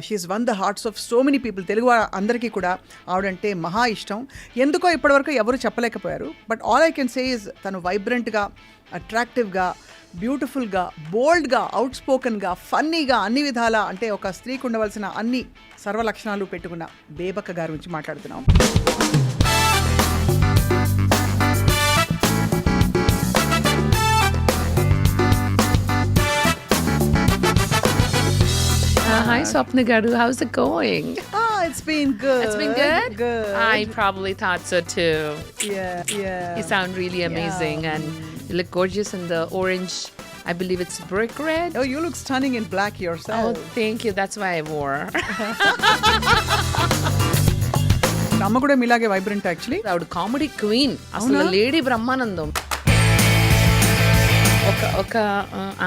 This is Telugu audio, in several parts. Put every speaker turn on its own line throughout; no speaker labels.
She is one the hearts of so many people. Telugu అందరికీ కూడా ఆవిడంటే మహా ఇష్టం. ఎందుకో ఇప్పటివరకు ఎవరు చెప్పలేకపోయారు. But all I can say is తను వైబ్రెంట్గా, అట్రాక్టివ్గా, బ్యూటిఫుల్గా, బోల్డ్గా, అవుట్ స్పోకన్గా, ఫన్నీగా, అన్ని విధాలా అంటే ఒక స్త్రీకి ఉండవలసిన అన్ని సర్వలక్షణాలు పెట్టుకున్న బేబక్క గారి గురించి మాట్లాడుతున్నాం.
Hi, Swapna Garu. How's it going?
It's been good.
It's been good?
Good.
I probably thought so too.
Yeah.
You sound really amazing and you look gorgeous in the orange. I believe it's brick red.
Oh, you look stunning in black yourself.
Oh, thank you. That's why I wore.
అమ్మ కూడా మీలాగే వైబ్రెంట్ యాక్చువల్లీ.
ఆవిడ కామెడీ క్వీన్, అసలు లేడీ బ్రహ్మానందం. ఒక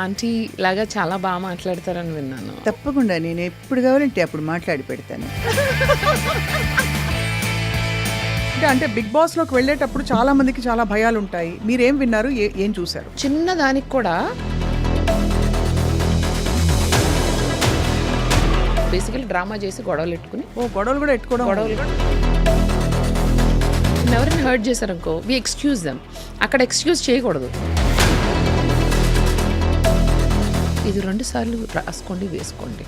ఆంటీ లాగా చాలా బాగా మాట్లాడతారని విన్నాను.
తప్పకుండా నేను ఎప్పుడు కావాలంటే అప్పుడు మాట్లాడి పెడతాను. అంటే బిగ్ బాస్ లోకి వెళ్ళేటప్పుడు చాలా మందికి చాలా భయాలు ఉంటాయి. మీరేం విన్నారు, ఏం చూసారు?
చిన్న దానికి కూడా బేసికలీ డ్రామా చేసి గొడవలు పెట్టుకుని
గొడవలు కూడా ఎట్టుకోవడం,
గొడవలు కూడా ఎవరైనా హర్ట్ చేశారనుకో వి ఎక్స్క్యూజ్ దెమ్. అక్కడ ఎక్స్క్యూజ్ చేయకూడదు. ఇది 2 సార్లు రాసుకోండి, వేసుకోండి.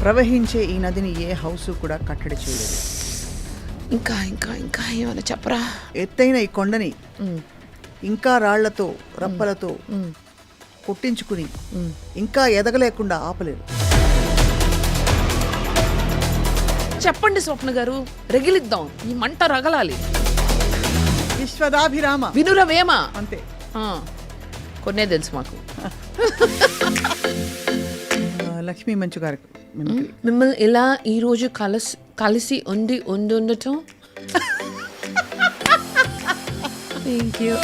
ప్రవహించే ఈ నదిని ఏ హౌస్ కూడా కట్టడి చేయలేదు.
ఇంకా ఇంకా ఇంకా ఏమైనా చెప్పరా?
ఎత్తైన ఈ కొండని ఇంకా రాళ్లతో, రప్పలతో కొట్టించుకుని ఇంకా ఎదగలేకుండా ఆపలేదు.
చెప్పండి స్వప్న గారు, రగిలిద్దాం, ఈ మంట రగలాలి.
విశ్వదాభిరామ
వినురవేమ
అంతే.
కొన్నే తెలుసు మాకు.
లక్ష్మీ మంచు గారు
మిమ్మల్ని ఇలా ఈరోజు కలిసి ఉండటం థ్యాంక్ యూ.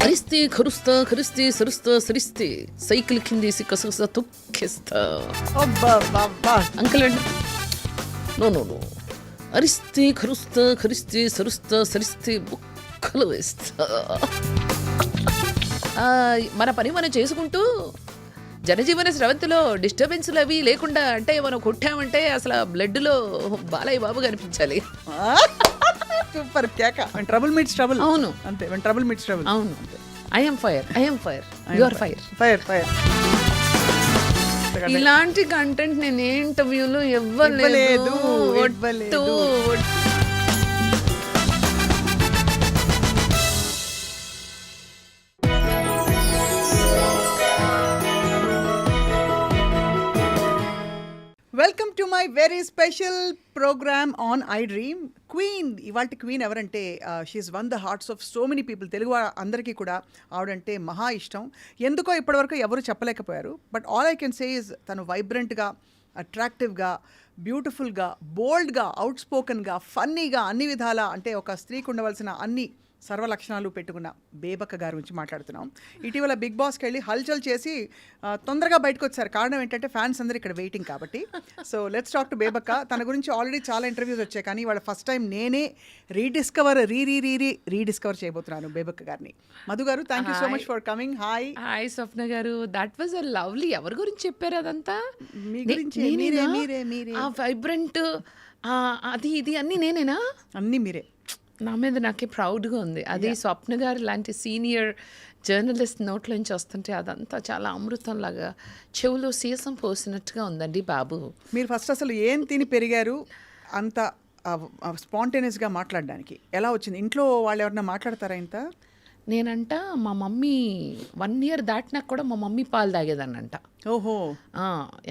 కరిస్తే కరుస్తా, కరిస్తే సరుస్తా, సరిస్తే సైకిల్ కిందేసి కసుస్తా, తొక్కేస్తా. అంకుల్ అండి, నో నో నో. అరిస్తే కరుస్తా, కరిస్తే సరుస్తా, సరిస్తే బుక్కలు వేస్తా. మన పని మనం చేసుకుంటూ జనజీవన స్రవంతిలో డిస్టర్బెన్స్లు అవి లేకుండా, అంటే మనం కొట్టామంటే అసలు బ్లడ్లో బాలయ్య బాబు కనిపించాలి.
సూపర్ కేక. when trouble meets trouble.
అవును
అంతే. when trouble meets trouble.
అవును. I am fire. You are fire. ఇలాంటి కంటెంట్ నేను ఏ ఇంటర్వ్యూలో ఇవ్వలేదు.
Welcome to my very special program on iDream. Queen, ఇవాళ క్వీన్ ఎవరంటే she's one the hearts of so many people. Telugu అందరికీ కూడా ఆవిడంటే మహా ఇష్టం. ఎందుకో ఇప్పటివరకు ఎవరు చెప్పలేకపోయారు. But all I can say is తను వైబ్రెంట్గా, అట్రాక్టివ్గా, బ్యూటిఫుల్గా, బోల్డ్గా, అవుట్ స్పోకన్గా, ఫన్నీగా, అన్ని విధాలా అంటే ఒక స్త్రీకి ఉండవలసిన అన్ని సర్వలక్షణాలు పెట్టుకున్న బేబక్క గారి గురించి మాట్లాడుతున్నాం. ఇటీవల బిగ్ బాస్కి వెళ్ళి హల్చల్ చేసి తొందరగా బయటకు వచ్చారు. కారణం ఏంటంటే ఫ్యాన్స్ అందరూ ఇక్కడ వెయిటింగ్ కాబట్టి. So let's talk to Bebakka. తన గురించి ఆల్రెడీ చాలా ఇంటర్వ్యూస్ వచ్చాయి, కానీ వాళ్ళ ఫస్ట్ టైం నేనే రీడిస్కవర్ చేయబోతున్నాను బేబక్క గారిని. Madhu garu, thank you so much for coming. Hi
Swapna garu, that was a lovely. ఎవరి గురించి చెప్పారు అదంతా?
మీ గురించి. మీరే
వైబ్రెంట్ అది ఇది అన్నీ నేనేనా?
అన్నీ మీరే.
నా మీద నాకే ప్రౌడ్గా ఉంది. అది స్వప్న గారు లాంటి సీనియర్ జర్నలిస్ట్ నోట్లోంచి వస్తుంటే అదంతా చాలా అమృతంలాగా చెవులో సీసం పోసినట్టుగా ఉందండి బాబు.
మీరు ఫస్ట్ అసలు ఏం తిని పెరిగారు అంత స్పాంటేనియస్గా మాట్లాడడానికి ఎలా వచ్చింది? ఇంట్లో వాళ్ళు ఎవరన్నా మాట్లాడతారా ఇంత?
నేనంట మా మమ్మీ 1 year దాటినాక కూడా మా మమ్మీ పాలు తాగేదాన్నంట.
ఓహో,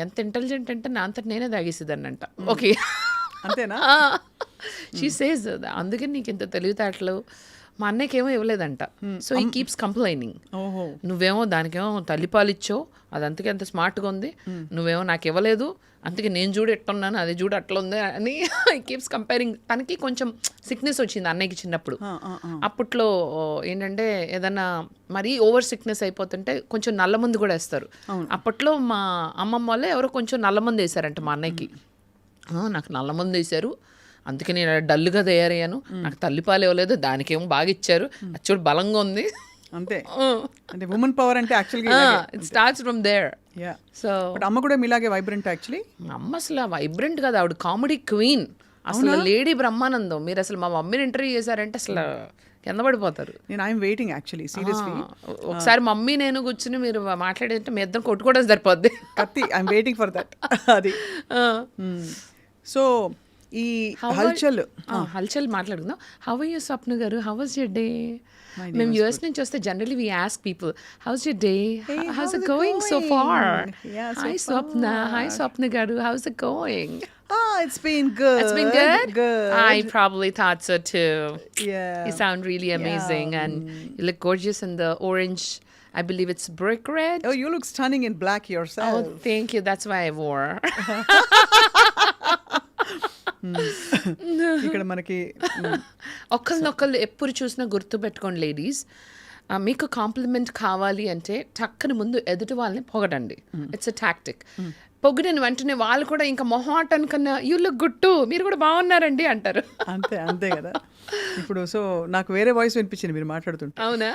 ఎంత ఇంటెలిజెంట్ అంటే నా అంతటి నేనే తాగేసేదాన్నంట. ఓకే,
అంతేనా?
షీ సేస్ అందుకని నీకు ఇంత తెలివితేటలు. మా అన్నయ్యకేమో ఇవ్వలేదంట. సో ఈ కీప్స్ కంప్లైనింగ్. నువ్వేమో దానికేమో తల్లిపాలు ఇచ్చావు, అది అందుకే అంత స్మార్ట్గా ఉంది, నువ్వేమో నాకు ఇవ్వలేదు, అందుకే నేను చూడు ఎట్టున్నాను, అది చూడు అట్లా ఉంది అని కీప్స్ కంపేరింగ్. తనకి కొంచెం సిక్నెస్ వచ్చింది అన్నయ్యకి చిన్నప్పుడు. అప్పట్లో ఏంటంటే ఏదన్నా మరీ ఓవర్ సిక్నెస్ అయిపోతుంటే కొంచెం నల్ల మందు కూడా వేస్తారు. అప్పట్లో మా అమ్మమ్మ వాళ్ళే ఎవరో కొంచెం నల్ల మందు వేశారంట మా అన్నయ్యకి. నాకు నల్ల మందు వేశారు, అందుకే నేను డల్గా తయారయ్యాను, నాకు తల్లిపాలు ఇవ్వలేదు, దానికేమో బాగా ఇచ్చారు, అది చూడు బలంగా ఉంది,
అంతే. అంటే ఉమెన్ పవర్ అంటే యాక్చువల్గా
it starts from there.
Ya.
So
but అమ్మ కూడా మీలాగే వైబ్రెంట్ యాక్చువల్లీ.
మా అమ్మ అసలు వైబ్రెంట్ కదా, ఆవిడ కామెడీ క్వీన్, అసలు లేడీ బ్రహ్మానందం. మీరు అసలు మా మమ్మీని ఇంటర్వ్యూ చేశారంటే అసలు కింద పడిపోతారు.
నేను ఐఎమ్ వెయిటింగ్ యాక్చువల్లీ సీరియస్లీ.
ఒకసారి మమ్మీ నేను కూర్చుని మీరు మాట్లాడేదంటే మీ ఇద్దరు కొట్టుకోవడం సరిపోద్ది.
కత్తి ఐఎమ్ వెయిటింగ్ ఫర్ దట్. అది సో ఈ
హల్చల్ మాట్లాడుకుందాం. How are you Swapna garu, how was your day? మేము యూఎస్ నుంచి వస్తే generally we ask people how's your day, how's it going so far. Hi Swapna, hi Swapna garu, how's it going?
It's been good.
It's been good?
Good.
I probably thought so too.
Yeah.
You sound really amazing and you look gorgeous in the orange. I believe it's brick red.
Oh, you look stunning in black yourself.
Oh, thank you. That's why I wore.
ఇక్కడ మనకి
ఒకళ్ళనొకళ్ళు ఎప్పుడు చూసినా గుర్తుపెట్టుకోండి లేడీస్, మీకు కాంప్లిమెంట్ కావాలి అంటే టక్కన ముందు ఎదుటి వాళ్ళని పొగడండి. It's a tactic. పొగిడిన వెంటనే వాళ్ళు కూడా ఇంకా మొహాటం కన్నా యూ లుక్ గుడ్ టు, మీరు కూడా బాగున్నారండి అంటారు.
అంతే అంతే కదా. ఇప్పుడు సో నాకు వేరే వాయిస్ వినిపించింది మీరు మాట్లాడుతుంటే.
అవునా?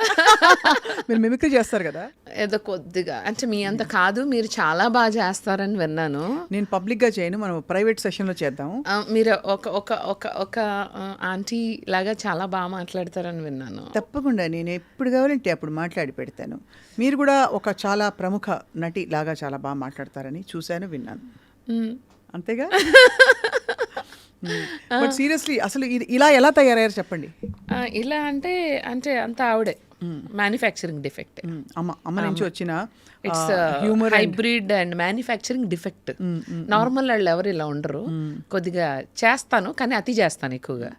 మీరు మిమిక్రీ చేస్తారు కదా.
ఏదో కొద్దిగా అంటే మీ అంత కాదు, మీరు చాలా బాగా చేస్తారని విన్నాను.
నేను పబ్లిక్గా చేయను, మనం ప్రైవేట్ సెషన్లో చేద్దాం.
మీరు ఒక ఒక ఒక ఒక ఆంటీ లాగా చాలా బాగా మాట్లాడతారని విన్నాను.
తప్పకుండా నేను ఎప్పుడు కావాలంటే అప్పుడు మాట్లాడి పెడతాను. మీరు కూడా ఒక చాలా ప్రముఖ నటి లాగా చాలా బాగా మాట్లాడతారని చూశాను, విన్నాను. అంతేగా. బట్ సీరియస్లీ అసలు ఇలా ఎలా తయారయ్యారు చెప్పండి.
ఇలా అంటే అంటే అంత ఆవిడే మ్యానుఫ్యాక్చరింగ్ డిఫెక్ట్.
అమ్మ నుంచి వచ్చిన
it's humour hybrid and manufacturing defect. Normal వాళ్ళు ఎవరు ఇలా ఉండరు. కొద్దిగా చేస్తాను కానీ అతి చేస్తాను ఎక్కువగా.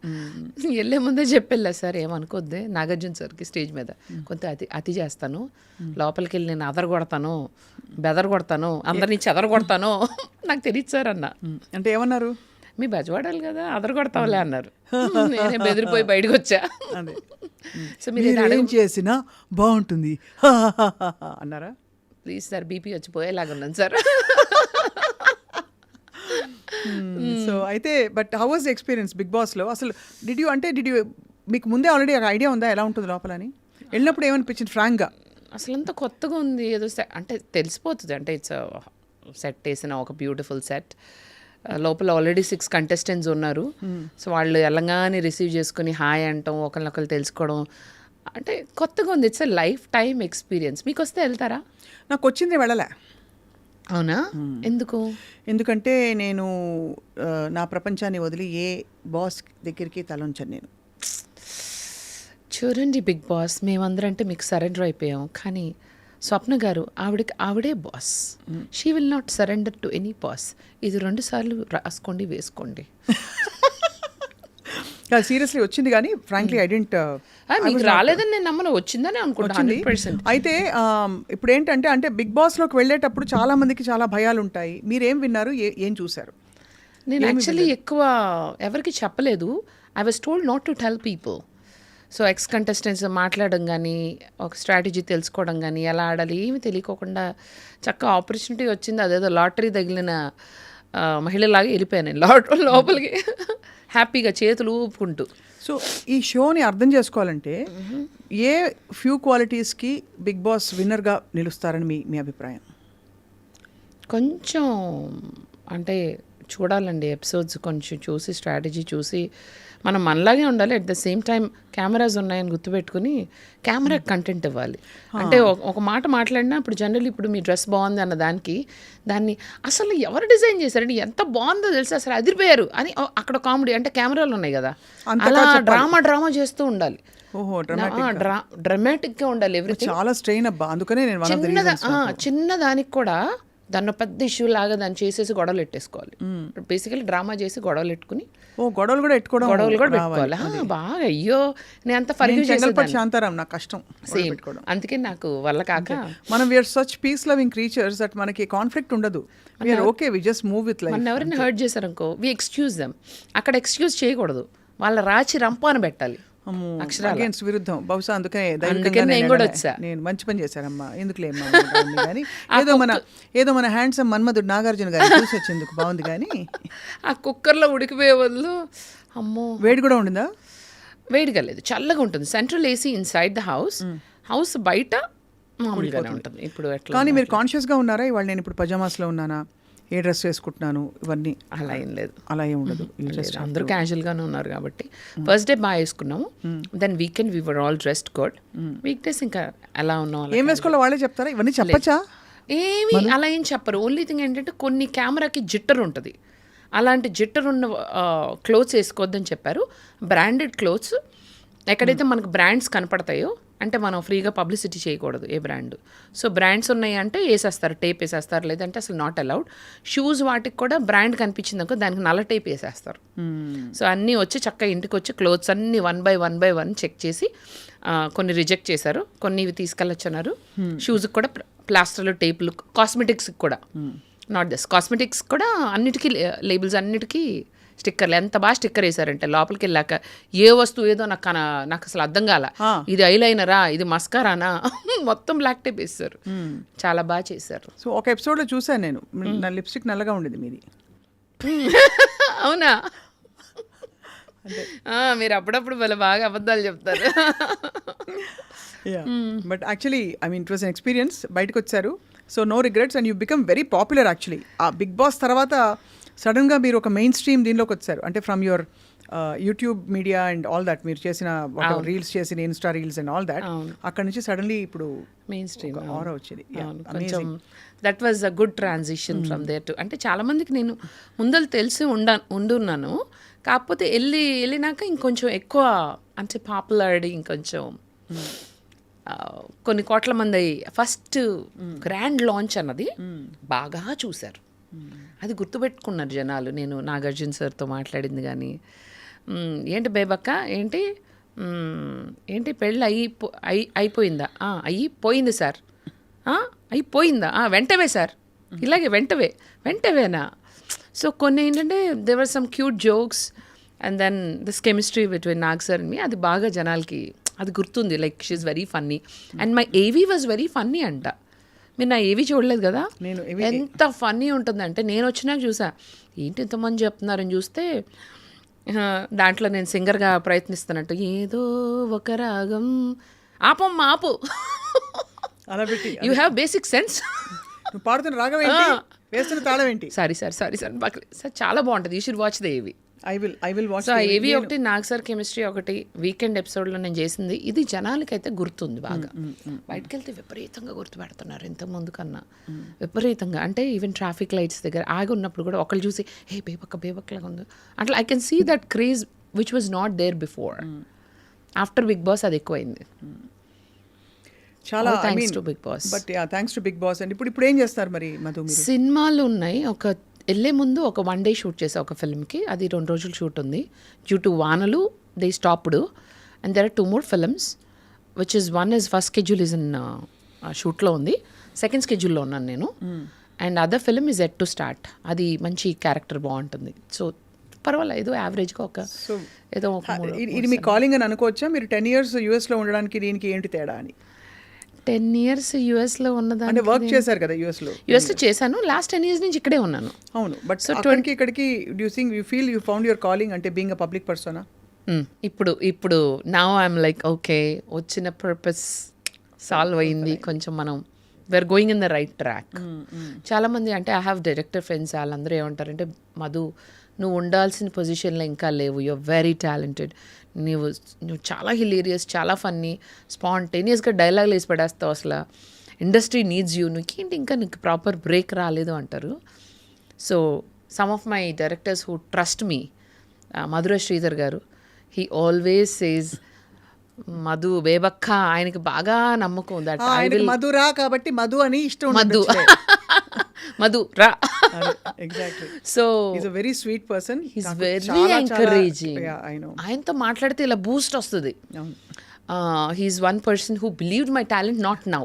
వెళ్ళే ముందే చెప్పెళ్ళా సార్ ఏమనుకోద్దే నాగార్జున సార్కి స్టేజ్ మీద, కొంత అతి చేస్తాను, లోపలికి వెళ్ళి నేను అదర కొడతాను, బెదర్ కొడతాను, అందరినీ చెదర కొడతాను, నాకు తెలియదు సార్ అన్న.
అంటే ఏమన్నారు?
మీ బజవాడాలి కదా అదర కొడతావులే అన్నారు. నేనే బెదిరిపోయి బయటకు వచ్చా.
అదే
సో మీరు
ఏం చేసినా బాగుంటుంది అన్నారా?
ప్లీజ్ సార్ బీపీ వచ్చిపోయేలాగా ఉన్నాను సార్.
సో అయితే but how was the experience Bigg బాస్లో? అసలు డిడ్ యూ మీకు ముందే ఆల్రెడీ ఒక ఐడియా ఉందా ఎలా ఉంటుంది లోపలని? వెళ్ళినప్పుడు ఏమనిపించింది ఫ్రాంక్గా?
అసలు అంత కొత్తగా ఉంది ఏదో అంటే తెలిసిపోతుంది. అంటే ఇట్స్ సెట్ వేసిన ఒక బ్యూటిఫుల్ సెట్. లోపల ఆల్రెడీ 6 కంటెస్టెంట్స్ ఉన్నారు. సో వాళ్ళు ఎలాగానే రిసీవ్ చేసుకుని హాయ్ అంటాం, ఒకరినొకరు తెలుసుకోవడం అంటే కొత్తగా ఉంది. It's a life time experience. మీకు వస్తే వెళ్తారా?
నాకు వచ్చింది, వెళ్ళలే.
అవునా? ఎందుకు?
ఎందుకంటే నేను నా ప్రపంచాన్ని వదిలి ఏ బాస్ దగ్గరికి తలంచాను నేను.
చూడండి బిగ్ బాస్, మేమందరం అంటే మీకు సరెండర్ అయిపోయాం, కానీ స్వప్న గారు ఆవిడే boss. She will not surrender to any boss. ఇది 2 సార్లు రాసుకోండి, వేసుకోండి.
సీరియస్లీ వచ్చింది కానీ ఫ్రాంక్లీ ఐ డెంట్.
మీకు రాలేదని నేను నమ్మను, వచ్చిందని అనుకుంటాను 100%.
అయితే ఇప్పుడు ఏంటంటే అంటే బిగ్ బాస్లోకి వెళ్ళేటప్పుడు చాలా మందికి చాలా భయాలు ఉంటాయి. మీరేం విన్నారు, ఏం చూశారు?
నేను యాక్చువల్లీ ఎక్కువ ఎవరికి చెప్పలేదు. I was told not to tell people. So X contestants మాట్లాడడం కానీ, ఒక స్ట్రాటజీ తెలుసుకోవడం కానీ, ఎలా ఆడాలి ఏమి తెలియకోకుండా చక్కగా ఆపర్చునిటీ వచ్చింది. అదేదో లాటరీ తగిలిన మహిళలాగా వెళ్ళిపోయాను నేను లోపలికి హ్యాపీగా చేతులు ఊపుకుంటూ.
సో ఈ షోని అర్థం చేసుకోవాలంటే ఏ ఫ్యూ క్వాలిటీస్కి బిగ్ బాస్ విన్నర్గా నిలుస్తారని మీ అభిప్రాయం?
కొంచెం అంటే చూడాలండి ఎపిసోడ్స్, కొంచెం చూసి స్ట్రాటజీ చూసి మనం మనలాగే ఉండాలి. At the same time cameras ఉన్నాయని గుర్తుపెట్టుకుని కెమెరా కంటెంట్ ఇవ్వాలి. అంటే ఒక మాట మాట్లాడినా ఇప్పుడు జనరల్ ఇప్పుడు మీ డ్రెస్ బాగుంది అన్న దాన్ని అసలు ఎవరు డిజైన్ చేశారండి, ఎంత బాగుందో తెలిసి అసలు అదిరిపోయారు అని అక్కడ కామెడీ అంటే కెమెరాలు ఉన్నాయి కదా, అలా డ్రామా చేస్తూ ఉండాలి. డ్రామాటిక్గా ఉండాలి ఎవ్రీథింగ్.
చాలా స్ట్రెయిన్ అబ్బా, అందుకనే నేను
చిన్న దానికి కూడా దాన్ని పెద్ద ఇష్యూ లాగా దాన్ని చేసేసి గొడవలు పెట్టేసుకోవాలి. బేసికలీ డ్రామా చేసి గొడవలు పెట్టుకుని
గొడవలు కూడా
పెట్టుకోవాలి. బాగా అయ్యో నేను అంత ఫర్గివ్ చేసేదాన్ని.
శాంతారాం నాకు కష్టం
సేమ్, అందుకే నాకు వల్ల కాక.
మనం we're such peace loving creatures that మనకి కాన్ఫ్లిక్ట్ ఉండదు. We're okay, we just move with life.
మన ఎవరైనా హర్ట్ చేశారనుకో వి ఎక్స్క్యూజ్ దెమ్. అక్కడ ఎక్స్క్యూజ్ చేయకూడదు, వాళ్ళ రాచి రంపాన పెట్టాలి.
అగేన్స్ట్ విరుద్ధం. బహుశా అందుకే నేను మంచి పని చేశానమ్మా, ఎందుకులే కానీ ఏదో మన హ్యాండ్సమ్ మన్మధుడు నాగార్జున గారు చూసి వచ్చేందుకు బాగుంది. కానీ
ఆ కుక్కర్లో ఉడికిపోయే బదులు అమ్మో
వేడి కూడా ఉండిందా?
వేడిగా లేదు, చల్లగా ఉంటుంది. Central AC inside the house, house బయట మామూలుగానే ఉంటుంది ఇప్పుడు ఎట్లా
కానీ మీరు కాన్షియస్గా ఉన్నారా ఇవాళ నేను ఇప్పుడు పజామాస్లో ఉన్నానా, ఏ డ్రెస్ వేసుకుంటున్నాను, ఇవన్నీ
అలా ఏం లేదు.
అలా ఏం ఉండదు.
లేదు, అందరూ క్యాజువల్గానే ఉన్నారు కాబట్టి ఫస్ట్ డే బాగా వేసుకున్నాము. Then weekend we were all dressed good. Week days ఇంకా ఎలా ఉన్నాం
ఏం వేసుకోవాలో వాళ్ళే చెప్తారా, ఇవన్నీ చెప్పచ్చా?
ఏమి అలా ఏం చెప్పరు. ఓన్లీ థింగ్ ఏంటంటే కొన్ని కెమెరాకి జిట్టర్ ఉంటుంది, అలాంటి జిట్టర్ ఉన్న క్లోత్స్ వేసుకోవద్దని చెప్పారు. బ్రాండెడ్ క్లోత్స్ ఎక్కడైతే మనకు బ్రాండ్స్ కనపడతాయో, అంటే మనం ఫ్రీగా పబ్లిసిటీ చేయకూడదు ఏ బ్రాండ్. సో బ్రాండ్స్ ఉన్నాయి అంటే వేసేస్తారు, టేప్ వేసేస్తారు, లేదంటే అసలు నాట్ అలౌడ్. షూస్ వాటికి కూడా బ్రాండ్ కనిపించిందనుకో దానికి నల్ల టేప్ వేసేస్తారు. సో అన్నీ వచ్చి చక్కగా ఇంటికి వచ్చి క్లోత్స్ అన్నీ వన్ బై వన్ చెక్ చేసి కొన్ని రిజెక్ట్ చేశారు, కొన్ని ఇవి తీసుకెళ్ళొచ్చన్నారు. షూస్కి కూడా ప్లాస్టర్లు, టేపులు, కాస్మెటిక్స్కి కూడా, నాట్ దిస్ కాస్మెటిక్స్ కూడా అన్నిటికీ లేబుల్స్ అన్నిటికీ స్టిక్కర్లు. ఎంత బాగా స్టిక్కర్ వేసారంటే లోపలికి వెళ్ళాక ఏ వస్తువు ఏదో నాకు అసలు అర్థం కాల, ఇది ఐలైనరా, ఇది మస్కారానా, మొత్తం బ్లాక్ టేప్ వేస్తారు. చాలా బాగా చేశారు.
సో ఒక ఎపిసోడ్లో చూసాను నేను, నా లిప్స్టిక్ నల్లగా ఉండేది మీది.
అవునా? మీరు అప్పుడప్పుడు భలే బాగా అబద్ధాలు చెప్తారు.
But actually I mean it was an experience. బయటకు వచ్చారు, so no regrets and you become very popular actually. ఆ బిగ్ బాస్ తర్వాత సడన్గా మీరు ఒక మెయిన్ స్ట్రీమ్ దీనిలోకి వచ్చారు, అంటే from your YouTube media and all that, మీరు చేసిన రీల్స్ చేసిన insta reels and all that, అక్కడ నుంచి సడన్లీ ఇప్పుడు
మెయిన్ స్ట్రీమ్
ఆరా వచ్చింది.
కొంచెం that was a good transition from there to. అంటే చాలామందికి నేను ముందలు తెలిసి ఉండున్నాను, కాకపోతే వెళ్ళినాక ఇంకొంచెం ఎక్కువ అంటే పాపులారిటీ ఇంకొంచెం కొన్ని కోట్ల మంది ఫస్ట్ గ్రాండ్ లాంచ్ అన్నది బాగా చూశారు. అది గుర్తుపెట్టుకున్నారు జనాలు. నేను నాగార్జున సార్తో మాట్లాడింది కానీ, ఏంటి బేబక్క ఏంటి పెళ్ళి అయిపోయిందా, అయిపోయింది సార్, అయిపోయిందా, వెంటవే సార్, ఇలాగే వెంటవేనా. సో కొన్ని ఏంటంటే there were some cute jokes and then this chemistry between Nag sir and me, అది బాగా జనాలకి అది గుర్తుంది. Like she is very funny and my AV was very funny అంట. మీరు నా ఏవి చూడలేదు కదా, ఎంత ఫన్నీ ఉంటుందంటే నేను వచ్చినాక చూసా, ఏంటి ఇంతమంది చెప్తున్నారని చూస్తే దాంట్లో నేను సింగర్గా ప్రయత్నిస్తున్నట్టు ఏదో ఒక రాగం ఆపు
అలా పెట్టి
యూ హ్యావ్ బేసిక్ సెన్స్.
నువ్వు పాడుతున్న రాగం ఏంటి, వేస్తున్న తాళం ఏంటి,
సారీ సార్ చాలా బాగుంటుంది, యూ షుడ్ వాచ్ ద ఏవి.
I will watch.
సో ఏవి ఒకటి, నాగ్ సార్ కెమిస్ట్రీ ఒకటి, వీకెండ్ ఎపిసోడ్లో నేను చేసింది. ఇది జనాలకైతే గుర్తుంది బాగా. బయటకు వెళ్తే విపరీతంగా గుర్తుపెడుతున్నారు ఇంతకుముందు కన్నా, విపరీతంగా. అంటే ఈవెన్ ట్రాఫిక్ లైట్స్ దగ్గర ఆగి ఉన్నప్పుడు కూడా ఒకళ్ళు చూసి హే బేబక్కలాగా ఉంది అట్లా. I can see that craze which was not there before. After Bigg Boss అది ఎక్కువైంది.
చాలా
thanks to Bigg Boss.
But thanks to Bigg Boss. And ఇప్పుడు ఏం చేస్తారు మరి మధు?
సినిమాలు ఉన్నాయి. వెళ్ళే ముందు ఒక 1 day షూట్ చేసా ఒక ఫిల్మ్కి, అది 2 రోజులు షూట్ ఉంది. డ్యూ టు వానలు they stopped and there are 2 more films which is one is first schedule is in షూట్లో ఉంది, సెకండ్ స్కెడ్యూల్లో ఉన్నాను నేను. And other film is yet to start. అది మంచి క్యారెక్టర్ బాగుంటుంది. సో పర్వాలేదు, యావరేజ్గా ఏదో
ఇది మీ కాలింగ్ అని అనుకోవచ్చా? మీరు 10 years యూఎస్లో ఉండడానికి దీనికి ఏంటి తేడా అని?
10 years యూఎస్లో ఉన్నదాన్ని
వర్క్ చేశారు కదా యూఎస్లో
చేశాను. లాస్ట్ 10 years నుంచి ఇక్కడే ఉన్నాను.
అవును, బట్ సో ఇక్కడికి you feel you found your calling అంటే బీయింగ్ అ పబ్లిక్ పర్సనా?
ఇప్పుడు నౌ ఐఎమ్ లైక్ ఓకే, వచ్చిన పర్పస్ సాల్వ్ అయింది కొంచెం, మనం we're going in the right track. చాలామంది అంటే ఐ హ్యావ్ డైరెక్టర్ ఫ్రెండ్స్, వాళ్ళందరూ ఏమంటారంటే మధు నువ్వు ఉండాల్సిన పొజిషన్లో ఇంకా లేవు, యూఆర్ వెరీ టాలెంటెడ్, నువ్వు చాలా హిలేరియస్, చాలా ఫన్నీ, స్పాంటేనియస్గా డైలాగులు వేసి పడేస్తావు, అసలు ఇండస్ట్రీ నీడ్స్ యూ, నీకేంటి ఇంకా నీకు ప్రాపర్ బ్రేక్ రాలేదు అంటారు. So some of my directors who trust me, Madhura Sridhar garu, he always says Madhu Bebakka, ఆయనకి బాగా నమ్మకం దట్ ఐ విల్
మధురా కాబట్టి మధు అని ఇష్టం,
మధు రా.
Exactly.
So
is a very sweet person,
is very encouraging. ఆయనతో మాట్లాడితే ఇలా బూస్ట్ వస్తుంది. He's one person who believed my talent, not now,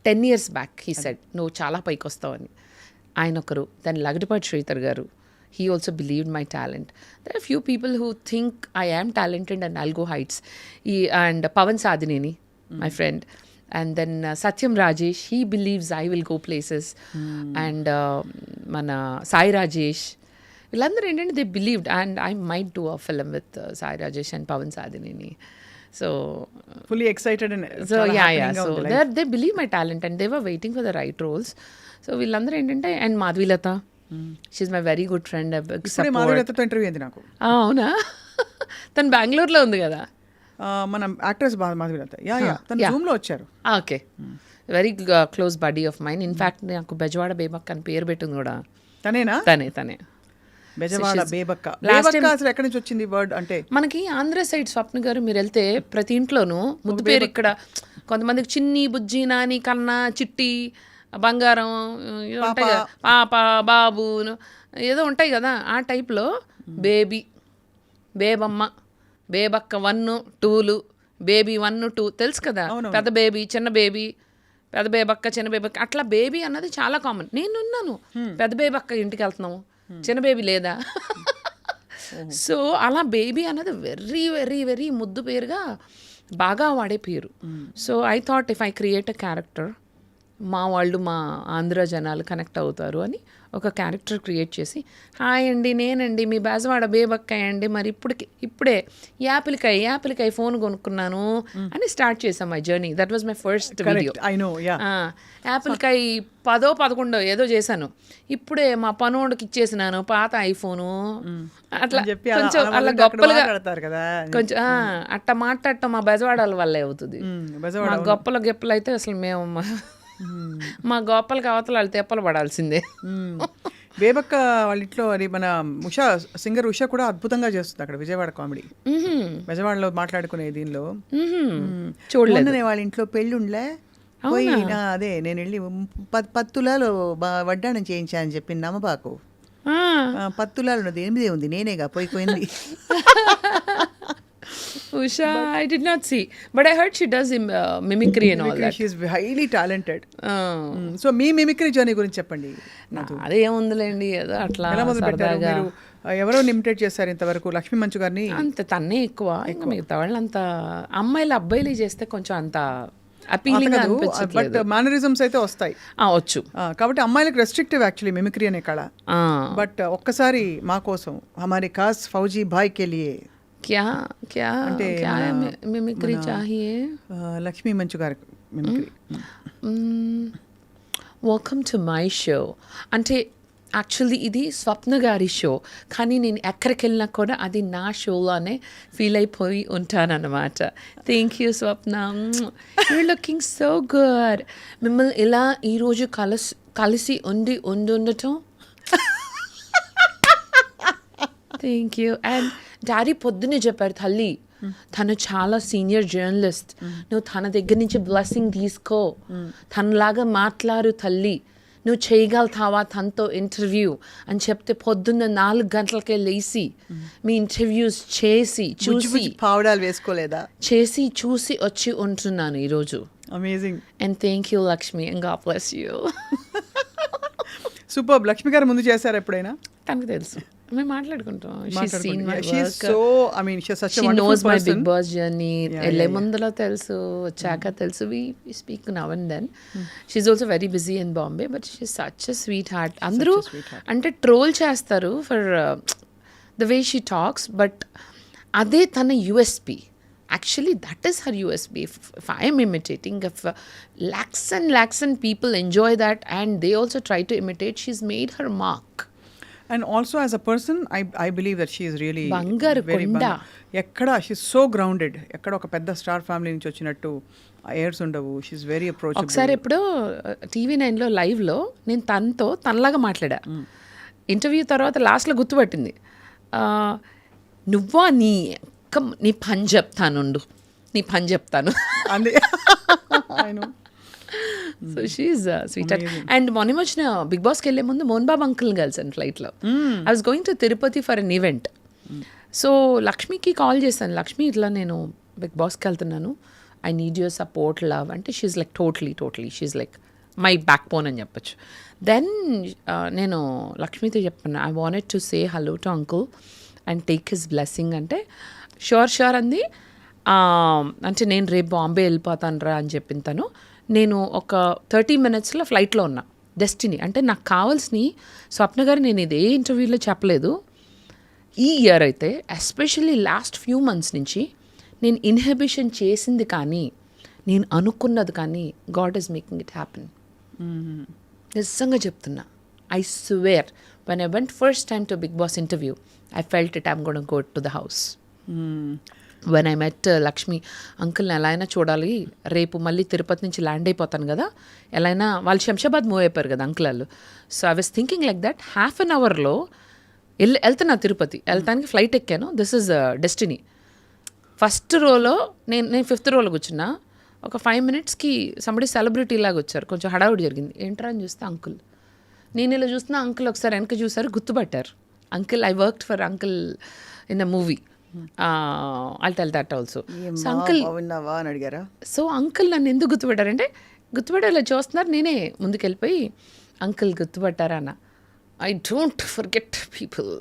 10 years back he said నువ్వు చాలా పైకి వస్తావని. ఆయన ఒకరు. దాని లగడపాటి శ్రీధర్ గారు, he also believed my talent. There are few people who think I am talented and I'll go heights. And Pavan Sadineni, my friend. And then Satyam Rajesh, he believes I will go places. And mana Sai Rajesh. వీళ్ళందరూ ఏంటంటే they believed, and I might do a film with Sai Rajesh and Pawan Sadhineni. So
fully excited and
so so they believe my talent and they were waiting for the right roles. So వీళ్ళందరూ ఏంటంటే, and Madhavilatha, she's my very good friend.
మాధవీలతతో ఇంటర్వ్యూ అయింది నాకు.
అవునా? తను బెంగళూరులో ఉంది కదా
మన యాక్ట్రెస్ మాధవీలత. తను జూమ్లో వచ్చారు.
Okay, very close buddy of mine. In fact నాకు బెజవాడ బేబక్క అని పేరు పెట్టింది కూడా
తనేనా?
తనే
బెజవాడ బేబక్క. అసలు ఎక్కడి నుంచి వచ్చింది వర్డ్ అంటే? మనకి
ఆంధ్ర సైడ్ స్వప్న గారు మీరు వెళ్తే ప్రతి ఇంట్లోనూ ముద్దు పేరు. ఇక్కడ కొంతమందికి చిన్ని, బుజ్జి, నాని, కన్నా, చిట్టి, బంగారం ఉంటాయి కదా, పాప, బాబు ఏదో ఉంటాయి కదా, ఆ టైప్లో బేబీ, బేబమ్మ, బేబక్క 1, 2, బేబీ 1, 2 తెలుసు కదా. పెద్ద బేబీ, చిన్న బేబీ, పెద్ద బేబక్క, చిన్న బేబక్క, అట్లా బేబీ అన్నది చాలా కామన్. నేనున్నాను, పెద్ద బేబక్క ఇంటికి వెళ్తున్నాము, చిన్న బేబీ లేదా. సో అలా బేబీ అన్నది వెరీ వెరీ వెరీ ముద్దు పేరుగా బాగా వాడే పేరు. So I thought if I create a character, మా వాళ్ళు, మా ఆంధ్ర జనాలు కనెక్ట్ అవుతారు అని ఒక క్యారెక్టర్ క్రియేట్ చేసి, హాయ్ అండి, నేనండి మీ బెజవాడ బేబక్కాయ అండి, మరి ఇప్పుడే యాపిల్కాయ ఫోన్ కొనుక్కున్నాను అని స్టార్ట్ చేసాం my journey. That was my first video. యాపిల్కాయ 10, 11 ఏదో చేశాను. ఇప్పుడే మా పనోడికి ఇచ్చేసినాను పాత ఐఫోను. అట్లా కొంచెం అలా గొప్పలుగా కొంచెం అట్ట మాట్లాడటం మా బెజవాడల వల్లే అవుతుంది. మా గొప్పలు అయితే అసలు మేము మా గోపాలకి అవతల వాళ్ళు తెప్పలు పడాల్సిందే.
బేబక్క వాళ్ళ ఇంట్లో అది మన సింగర్ ఉషా కూడా అద్భుతంగా చేస్తుంది అక్కడ విజయవాడ కామెడీ. విజయవాడలో మాట్లాడుకునే దీనిలో చూడలేదు. వాళ్ళ ఇంట్లో పెళ్ళుండ్లే పోయి అదే నేను వెళ్ళి 10 తులాలు వడ్డాణం చేయించా అని చెప్పి నమ్మబాకు. 10 తులాలు ఉన్నది 8 ఉంది, నేనేగా పోయింది.
Usha, I did not see, but I heard she does mimicry and all that.
She is highly talented. So me mimicry journey గురించి చెప్పండి.
అదే ఏముందిలేండి, ఏదో అట్లా
సరదాగా. ఎవరో ఇమిటేట్ చేశారు ఇంతవరకు? లక్ష్మీ మంచు గారిని
అంత తన్నే ఎక్కువ. ఇంకా మిగతా వాళ్ళు అంత అమ్మాయిలు అబ్బాయిలు చేస్తే కొంచెం అంత అపీలింగ్ అనిపించట్లేదు.
బట్ మేనరిజమ్స్ అయితే వస్తాయి
వచ్చు.
కాబట్టి అమ్మాయిలకు రెస్ట్రిక్టివ్ యాక్చువల్లీ మిమిక్రీ అనే కళ. బట్ ఒక్కసారి మా కోసం హమారే ఖాస్ ఫౌజీ భాయ్ కే లియే
क्या मिमिक्री चाहिए?
లక్ష్మీ మంచు గారి mimicry.
Welcome to my show అంటే యాక్చువల్లీ ఇది స్వప్న గారి షో, కానీ నేను ఎక్కడికి వెళ్ళినా కూడా అది నా షోలోనే ఫీల్ అయిపోయి ఉంటానన్నమాట. Thank you Swapna, your looking so good. మిమ్మల్ని ఇలా ఈరోజు కలిసి ఉండటం థ్యాంక్ యూ. అండ్ డాడీ పొద్దున్నే చెప్పారు, తల్లి తను చాలా సీనియర్ జర్నలిస్ట్, నువ్వు తన దగ్గర నుంచి బ్లెస్సింగ్ తీసుకో, తనలాగా మాట్లాడు తల్లి, నువ్వు చేయగలుగుతావా తనతో ఇంటర్వ్యూ అని చెప్తే పొద్దున్న 4 గంటలకే లేచి మీ ఇంటర్వ్యూస్ చేసి చూసి
పావడాలు వేసుకోలేదా
చేసి చూసి వచ్చి ఉంటున్నాను ఈరోజు.
Amazing.
And thank you Lakshmi, and God bless you.
Super. Lakshmi గారు ముందు చేశారు ఎప్పుడైనా?
తనకు తెలుసు, మేము మాట్లాడుకుంటాం. బిగ్ బాస్ జర్నీ వెళ్ళే ముందులో తెలుసు, వచ్చాక తెలుసు. We speak now and then. She's also very busy in Bombay, but she such a sweet heart. అందరూ అంటే ట్రోల్ చేస్తారు for the way she talks, but అదే తన USP. Actually, that is her USP. If I am imitating, if lakhs and people enjoy that and they also try to imitate, she's made her mark.
And also as a person, I believe that she is really
Bangar Konda.
Ekkada she's so grounded. Ekkada oka pedda star family nunchi vachinattu airs undavu. She's very approachable.
ఒకసారి ఎప్పుడో TV9 లో లైవ్ లో నేను తనలాగా మాట్లాడా. ఇంటర్వ్యూ తర్వాత లాస్ట్లో గుర్తుపట్టింది, నువ్వా నీ పని చెప్తాను సో షీఈ్ స్వీట్. అండ్ మొన్న వచ్చిన బిగ్ బాస్కి వెళ్ళే ముందు మోహన్ బాబు అంకుల్ కలిసాను ఫ్లైట్లో. I was going to Tirupati for an event. So లక్ష్మికి కాల్ చేశాను, లక్ష్మి ఇట్లా నేను బిగ్ బాస్కి వెళ్తున్నాను, I need your support love అంటే she's like totally she's like my backbone అని చెప్పచ్చు. దెన్ నేను లక్ష్మితో చెప్పాను, I wanted to say hello to uncle and take his blessing అంటే షూర్ అంది. అంటే నేను రేపు బాంబే వెళ్ళిపోతాను రా అని చెప్పిన తను. నేను ఒక 30 minutesలో ఫ్లైట్లో ఉన్నా డెస్టినీ. అంటే నాకు కావాల్సిన స్వప్న గారు నేను ఇదే ఇంటర్వ్యూలో చెప్పలేదు, ఈ ఇయర్ అయితే ఎస్పెషల్లీ లాస్ట్ ఫ్యూ మంత్స్ నుంచి నేను ఇన్హిబిషన్ చేసింది కానీ నేను అనుకున్నది కానీ God is making it happen. నిజంగా చెప్తున్నా. I swear when I went first time to Bigg Boss interview I felt it I'm gonna go to the house. When I met Lakshmi, అంకుల్ని ఎలా అయినా చూడాలి, రేపు మళ్ళీ తిరుపతి నుంచి ల్యాండ్ అయిపోతాను కదా, ఎలా అయినా వాళ్ళు శంషాబాద్ మూవ్ అయిపోయారు కదా అంకుల్ వాళ్ళు. So I was thinking like that. Half an అవర్లో వెళ్తున్నా తిరుపతి, వెళ్తానికి ఫ్లైట్ ఎక్కాను. This is destiny. ఫస్ట్ రోలో నేను 5th రోలో కూర్చున్నా. ఒక 5 minutesకి సంబడి సెలబ్రిటీ లాగా వచ్చారు, కొంచెం హడావుడి జరిగింది. ఏంట్రా అని చూస్తే అంకుల్. నేను ఇలా చూస్తున్నా, అంకుల్ ఒకసారి వెనక చూసారు, గుర్తుపట్టారు. Uncle, I worked for uncle in a movie, I'll tell that also. So uncle
అని అడిగారా?
సో అంకుల్ నన్ను ఎందుకు గుర్తుపట్టారంటే, గుర్తుపట్టేలా చూస్తున్నారు. నేనే ముందుకు వెళ్ళిపోయి అంకుల్ గుర్తుపట్టారా అన్న. I don't forget people.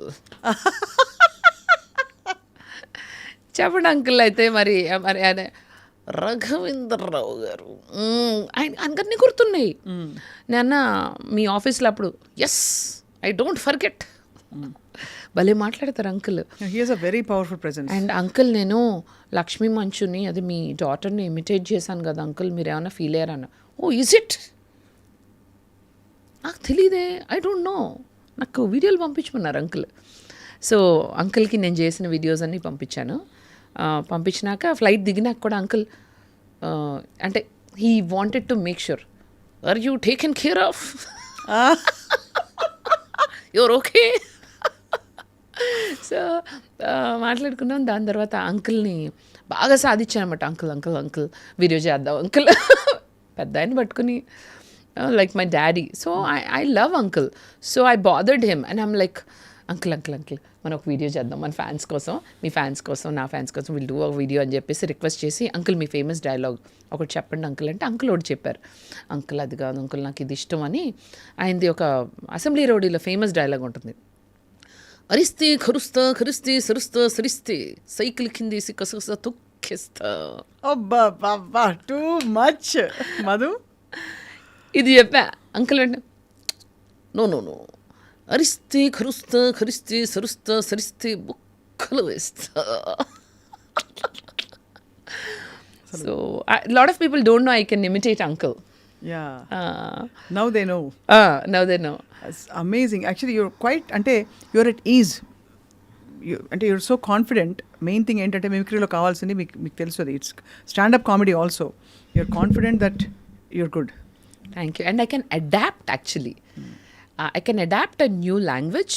చెప్పండి అంకుల్. అయితే మరి మరి ఆయన రఘవేంద్రరావు గారు ఆయన అందరినీ గుర్తున్నాయి. నేను మీ ఆఫీస్లో అప్పుడు ఎస్ ఐ డోంట్ ఫర్గెట్. భలే మాట్లాడతారు uncle.
He has a very powerful presence.
And uncle, నేను లక్ష్మీ మంచుని, అది మీ డాటర్ని ఇమిటేట్ చేశాను కదా అంకుల్, మీరు ఏమైనా ఫీల్ అయ్యారన్న. Oh is it? నాకు తెలియదే, ఐ డోంట్ నో. నాకు వీడియోలు పంపించమన్నారు అంకుల్. సో అంకుల్కి నేను చేసిన వీడియోస్ అన్నీ పంపించాను. పంపించినాక ఫ్లైట్ దిగినాక కూడా అంకుల్ అంటే he wanted to make sure, are you taken care of, your okay. So మాట్లాడుకున్నాం. దాని తర్వాత అంకుల్ని బాగా సాధించానమాట. అంకుల్ అంకుల్ అంకుల్ వీడియో చేద్దాం అంకుల్. పెద్ద ఆయన పట్టుకుని like my daddy. So I love uncle. So I bothered him and I'm like uncle uncle uncle మనం ఒక వీడియో చేద్దాం మన ఫ్యాన్స్ కోసం, మీ ఫ్యాన్స్ కోసం, నా ఫ్యాన్స్ కోసం విల్ డూ ఒక వీడియో అని చెప్పేసి రిక్వెస్ట్ చేసి, అంకుల్ మీ ఫేమస్ డైలాగ్ ఒకటి చెప్పండి అంకుల్ అంటే అంకుల్ ఒకటి చెప్పారు. అంకుల్ అది కాదు అంకుల్, నాకు ఇది ఇష్టం అని. ఆయనది ఒక అసెంబ్లీ రోడ్లో ఫేమస్ డైలాగ్ ఉంటుంది. అరిస్తే ఖరుస్తా ఖరిస్తే సరుస్తా సరిస్తే సైకిల్ కిందేసి కసకస తొక్కేస్తా.
అబ్బా టూ మచ్ మధు.
ఇది చెప్పా అంకుల్ అంటే నో నో నో, అరిస్తే ఖరుస్తా ఖరిస్తే సరుస్తా సరిస్తే బుక్కలు వేస్తా. So lot of people don't know I can imitate uncle.
Now they know.
Now they know.
It's amazing. Actually, you're quite, అంటే you're at ease. అంటే you're so confident. Main thing ఏంటంటే మిమిక్రీలో కావాల్సింది మీకు తెలుసు, అది it's standup comedy also. You're confident that you're good.
Thank you. And I can adapt actually. I can adapt a new language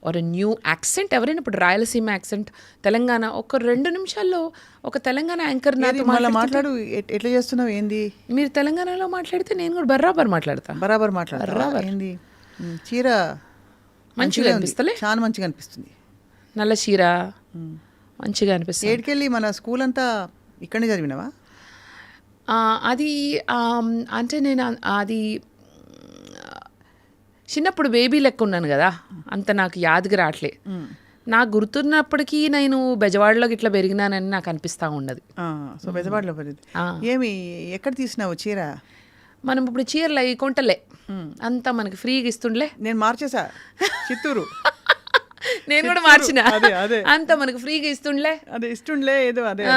or a new accent. ఎవరైనా ఇప్పుడు రాయలసీమ యాక్సెంట్, తెలంగాణ, ఒక 2 నిమిషాల్లో ఒక తెలంగాణ యాంకర్ నాతో
మాట్లాడు. ఎట్లా చేస్తున్నావు? ఏంది
మీరు తెలంగాణలో మాట్లాడితే నేను కూడా బరాబర్ మాట్లాడతాను.
బరాబర్ మాట్లాడతా. ఏంది చీర
మంచిగా అనిపిస్తలే?
చాలా మంచిగా అనిపిస్తుంది.
నల్ల చీర మంచిగా అనిపిస్తుంది.
ఏడికెళ్ళి మన స్కూల్ అంతా ఇక్కడనే చదివినావా?
అది అంటే నేను అది చిన్నప్పుడు బేబీ లెక్క ఉన్నాను కదా, అంత నాకు యాదకి రావట్లే. నాకు గుర్తున్నప్పటికీ నేను బెజవాడలోకి ఇట్లా పెరిగినానని నాకు అనిపిస్తూ ఉండదు.
సో బెజవాడలో పెరిగింది. ఏమి ఎక్కడ తీసినావు చీర?
మనం ఇప్పుడు చీరలు అవి కొంటలే, అంతా మనకి ఫ్రీగా ఇస్తుండలే.
నేను మార్చేసా, చిత్తూరు.
నేను కూడా మార్చిన, అంతా మనకు ఫ్రీగా ఇస్తుండలే.
అదే ఇస్తుండలే ఏదో అదే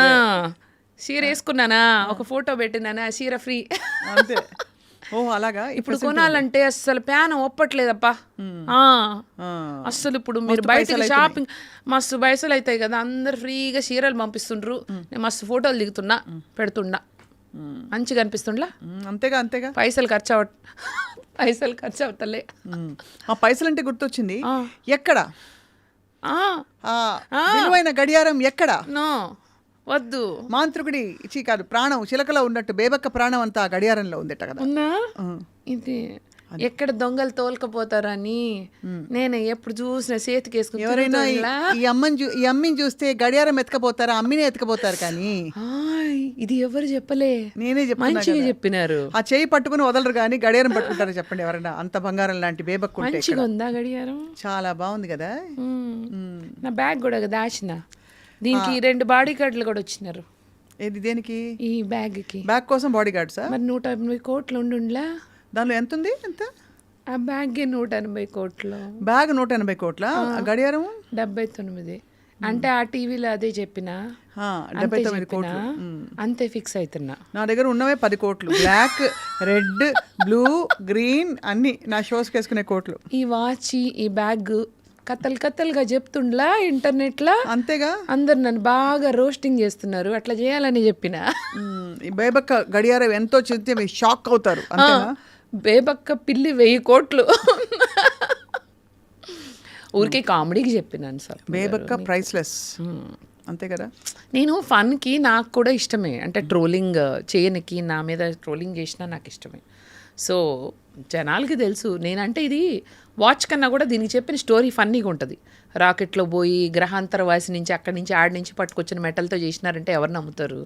చీర వేసుకున్నానా, ఒక ఫోటో పెట్టినానా, చీర ఫ్రీ
అంతే. ఓ అలాగా.
ఇప్పుడు కొనాలంటే అస్సలు ప్యాన్ ఒప్పట్లేదప్పా. అస్సలు ఇప్పుడు మీరు బయటకు షాపింగ్ మస్తు పైసలు అవుతాయి కదా, అందరు ఫ్రీగా చీరలు పంపిస్తుండ్రు. నేను మస్తు ఫోటోలు దిగుతున్నా, పెడుతున్నా, మంచిగా అనిపిస్తుండ్లా.
అంతేగా అంతేగా.
పైసలు ఖర్చు అవుతలే.
ఆ పైసలు అంటే గుర్తొచ్చింది, ఎక్కడ విలువైన గడియారం ఎక్కడ?
నో వద్దు.
మాంత్రికుడి ఇచ్చి కాదు, ప్రాణం చిలకలో ఉన్నట్టు బేబక్క ప్రాణం అంతా గడియారంలో ఉందట కదా.
ఉన్నా ఇది ఎక్కడ దొంగలు తోలుకపోతారని నేను ఎప్పుడు చూసిన చేతికి వేసుకుని.
ఎవరైనా ఈ అమ్మిని చూస్తే గడియారం ఎత్తుకపోతారా? అమ్మినే ఎత్తుకపోతారు. కానీ
ఇది ఎవరు చెప్పలే,
నేనే
మంచిగా చెప్పినారు.
ఆ చేయి పట్టుకుని వదలరు కానీ గడియారం పట్టుకుంటారు. చెప్పండి ఎవరైనా. అంత బంగారం లాంటి బేబక్కు
మంచిగా ఉందా గడియారం?
చాలా బాగుంది కదా.
నా బ్యాగ్ కూడా దాచిన, దీనికి 2 బాడీ గార్డులు కూడా వచ్చినారు.
ఏది దేనికి? ఈ
బ్యాగ్కి.
బ్యాగ్ కోసం బాడీ గార్డ్సా?
మరి 180 కోట్లు ఉండుండ్లా.
దానిలో ఎంత ఉంది? ఎంత?
ఆ బ్యాగ్ 180 కోట్లు.
బ్యాగ్ 180 కోట్ల, గడియారం
79. అంటే ఆ టీవీలో అదే చెప్పినా
ఆ,
అంతే
79
చెప్పినా
కోట్లు.
అంతే ఫిక్స్ అవుతున్నా.
నా దగ్గర ఉన్నవే 10 కోట్లు, బ్లాక్, రెడ్, బ్లూ, గ్రీన్ అన్ని నా షోస్కి వేసుకునే కోట్లు.
ఈ వాచ్ ఈ బ్యాగ్ కథలు కథలుగా చెప్తుండ్లా ఇంటర్నెట్లో.
అంతేగా.
అందరు నన్ను బాగా రోస్టింగ్ చేస్తున్నారు, అట్లా చేయాలని చెప్పిన.
ఈ బేబక్క గడియారం ఎంతో చెప్తే మీరు షాక్ అవుతారు. అంతేనా?
బేబక్క పిల్లి 1000 కోట్లు. ఊరికే కామెడీకి చెప్పినాను సార్.
బేబక్క ప్రైస్లెస్. అంతే కదా.
నేను ఫన్కి నాకు కూడా ఇష్టమే, అంటే ట్రోలింగ్ చేయనికి, నా మీద ట్రోలింగ్ చేసినా నాకు ఇష్టమే. సో జనాలకి తెలుసు నేనంటే ఇది వాచ్ కన్నా కూడా దీనికి చెప్పిన స్టోరీ ఫన్నీగా ఉంటుంది. రాకెట్లో పోయి గ్రహాంతర వాసి నుంచి అక్కడి నుంచి ఆడి నుంచి పట్టుకొచ్చిన మెటల్తో చేసినారంటే ఎవరు నమ్ముతారు?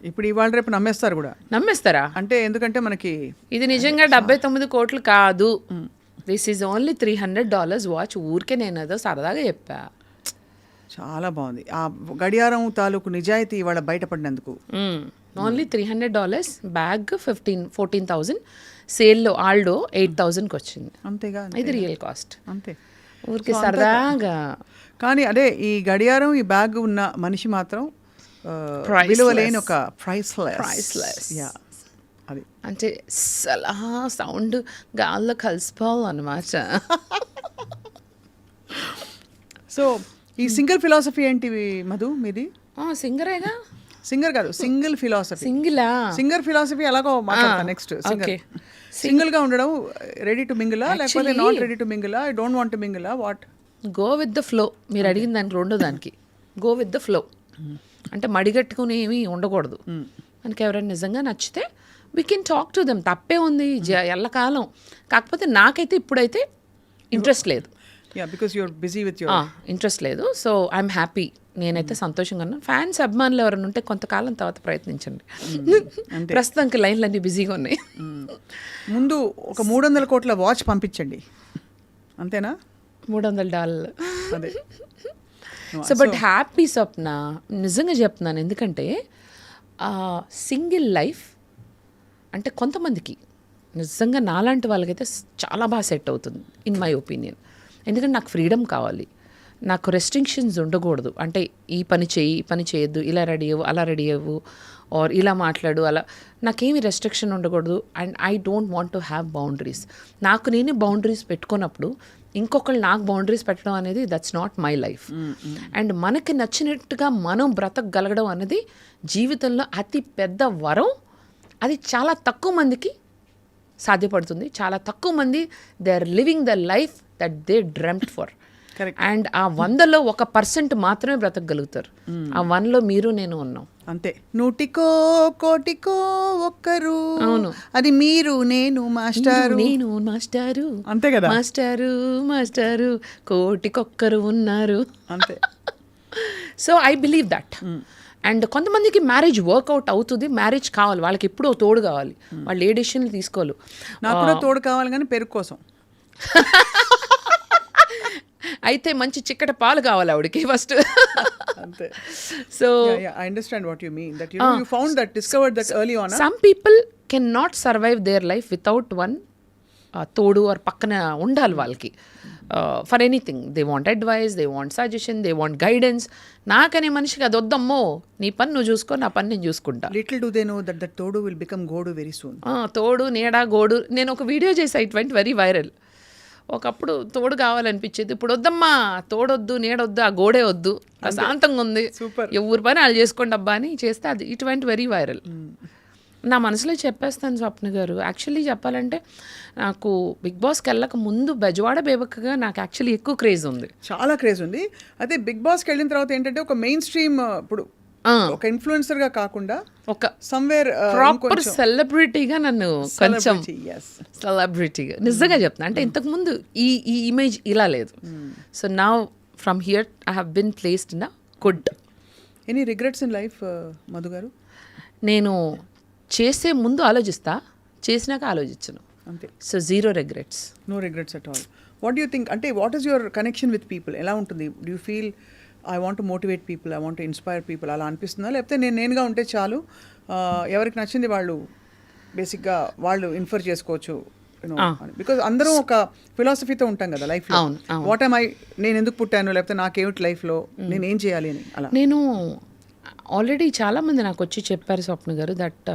ఇప్పుడు ఇవాళ రేపు నమ్మేస్తారు కూడా.
నమ్మేస్తారా?
అంటే ఎందుకంటే మనకి
ఇది నిజంగా 79 కోట్లు కాదు. This is only $300 watch. ఊరికే నేను ఏదో సరదాగా చెప్పా.
చాలా బాగుంది ఆ గడియారం తాలూకు నిజాయితీ ఇవాళ బయటపడినందుకు.
ఓన్లీ $300, బ్యాగ్ 14,000, సేల్లో ఆల్డో 8,000కి వచ్చింది.
అంతేగా.
ఇది రియల్ కాస్ట్.
అంతే.
ఊరికే సరదాగా.
కానీ అదే ఈ గడియారం ఈ బ్యాగ్ ఉన్న మనిషి మాత్రం విలువలేని ఒక ప్రైస్లెస్. యా, అది
అంటే అలా సౌండ్ గాల్లో కలిసిపోవాలన్నమాట.
సో ఈ సింగిల్ ఫిలాసఫీ ఏంటి మధు మీది?
సింగరేగా.
సింగర్ కాదు, సింగిల్ ఫిలాసఫీ.
సింగిలా?
సింగర్ ఫిలాసఫీ ఎలాగో మాట్లాడతా నెక్స్ట్. సింగిల్ గా ఉండడం రెడీ టు మింగిలా లేకపోతే నాట్ రెడీ టు మింగిలా, ఐ డోంట్ వాంట్ టు మింగిలా, what?
Go with the flow. మీరు అడిగిన దానికి రెండో దానికి గో విత్ ద ఫ్లో. అంటే మడిగట్టుకుని ఏమీ ఉండకూడదు. మనకి ఎవరైనా నిజంగా నచ్చితే we can talk to them, తప్పే ఉంది ఎల్లకాలం. కాకపోతే నాకైతే ఇప్పుడైతే ఇంట్రెస్ట్ లేదు. ఇంట్రెస్ట్ లేదు. So I'm happy. నేనైతే సంతోషంగా ఉన్నాను. ఫ్యాన్స్ అభిమానులు ఎవరైనా ఉంటే కొంతకాలం తర్వాత ప్రయత్నించండి. ప్రస్తుతానికి లైన్లన్నీ బిజీగా ఉన్నాయి.
ముందు ఒక 300 కోట్ల వాచ్ పంపించండి, అంతేనా?
$300.
అదే.
సో బట్ హ్యాపీ స్వప్న, నిజంగా చెప్తున్నాను. ఎందుకంటే సింగిల్ లైఫ్ అంటే కొంతమందికి నిజంగా నాలాంటి వాళ్ళకైతే చాలా బాగా సెట్ అవుతుంది ఇన్ మై ఒపీనియన్. ఎందుకంటే నాకు ఫ్రీడమ్ కావాలి, నాకు రెస్ట్రిక్షన్స్ ఉండకూడదు. అంటే ఈ పని చేయి, ఈ పని చేయొద్దు, ఇలా రెడీ అవ్వు, అలా రెడీ అవ్వు, ఆర్ ఇలా మాట్లాడు, అలా నాకేమి రెస్ట్రిక్షన్ ఉండకూడదు. And I don't want to have boundaries. నాకు నేనే బౌండరీస్ పెట్టుకున్నప్పుడు ఇంకొకళ్ళు నాకు బౌండరీస్ పెట్టడం అనేది that's not my life. And మనకి నచ్చినట్టుగా మనం బ్రతకగలగడం అనేది జీవితంలో అతి పెద్ద వరం. అది చాలా తక్కువ మందికి సాధ్యపడుతుంది. చాలా తక్కువ మంది they are living the life that they dreamt for. And ఆ 100లో 1% మాత్రమే బ్రతకగలుగుతారు. ఆ 1లో మీరు నేను ఉన్నాం.
అంతే. 100కో కోటికో ఒక్కరు.
అవును,
అది మీరు నేను మాస్టారు.
నేను మాస్టారు.
అంతే కదా.
మాస్టారు కోటికొక్కరు ఉన్నారు.
అంతే.
So I believe that. And కొంతమందికి మ్యారేజ్ వర్కౌట్ అవుతుంది, మ్యారేజ్ కావాలి, వాళ్ళకి ఎప్పుడో తోడు కావాలి, వాళ్ళు ఏ డెసిషన్లు తీసుకోవాలి.
నాకు కూడా తోడు కావాలి, కానీ పెరుగు కోసం.
అయితే మంచి చిక్కటి పాలు కావాలి ఆవిడకి ఫస్ట్.
అంతే.
So
I understand what you mean, that you found that, discovered that early on.
Some people cannot survive their life without one తోడు ఆర్ పక్కన ఉండాలి వాళ్ళకి. For anything they want advice, they want suggestion, they want guidance. నాకనే మనిషికి అది వద్దమ్మో, నీ పని నువ్వు చూసుకో, నా పని నేను చూసుకుంటా.
Little do they know that the తోడు will become గోడు very soon.
తోడు నీడ గోడు. నేను ఒక వీడియో చేసా, ఇట్ వెంట్ వెరీ వైరల్. ఒకప్పుడు తోడు కావాలనిపించేది, ఇప్పుడు వద్దమ్మా, తోడొద్దు, నీడొద్దు, ఆ గోడే వద్దు, ప్రశాంతంగా ఉంది, ఎవరి పని వాళ్ళు చేసుకోండి అబ్బా అని చేస్తే అది ఇట్ వెంట్ వెరీ వైరల్. నా మనసులో చెప్పేస్తాను స్వప్న గారు. యాక్చువల్లీ చెప్పాలంటే నాకు బిగ్ బాస్కి వెళ్ళక ముందు బెజవాడ బేబక్కగా నాకు యాక్చువల్లీ ఎక్కువ క్రేజ్ ఉంది,
చాలా క్రేజ్ ఉంది. అయితే బిగ్ బాస్కి వెళ్ళిన తర్వాత ఏంటంటే ఒక మెయిన్ స్ట్రీమ్, ఇప్పుడు ఒక ఇన్ఫ్లుయెన్సర్ గా కాకుండా ఒక సమ్వేర్
ప్రాపర్ సెలబ్రిటీగా నన్ను కొంచెం సెలబ్రిటీగా నిజంగా చెప్తున్నా. అంటే ఇంతకుముందు ఈ ఇమేజ్ ఇలా లేదు. So now from here I have been placed in a good.
Any regrets in life Madhu garu?
నేను చేసే ముందు ఆలోచిస్తా, చేసినాక ఆలోచించను.
అంతే.
So zero regrets.
No regrets at all. What you think, అంటే what is your connection with people? ఎలా ఉంటుంది? Do you feel I want to motivate people, I want to inspire people అలా అనిపిస్తుందా? లేకపోతే నేనుగా ఉంటే చాలు, ఎవరికి నచ్చింది వాళ్ళు బేసిక్గా వాళ్ళు ఇన్ఫర్ చేసుకోవచ్చు, బికాజ్ అందరం ఒక ఫిలాసఫీతో ఉంటాం కదా లైఫ్లో.
అవును, అవును.
వాట్ ఐ నేను ఎందుకు పుట్టాను, లేకపోతే నాకేమిటి లైఫ్లో, నేను ఏం చేయాలి అని అలా.
నేను ఆల్రెడీ చాలామంది నాకు వచ్చి చెప్పారు స్వప్న గారు దట్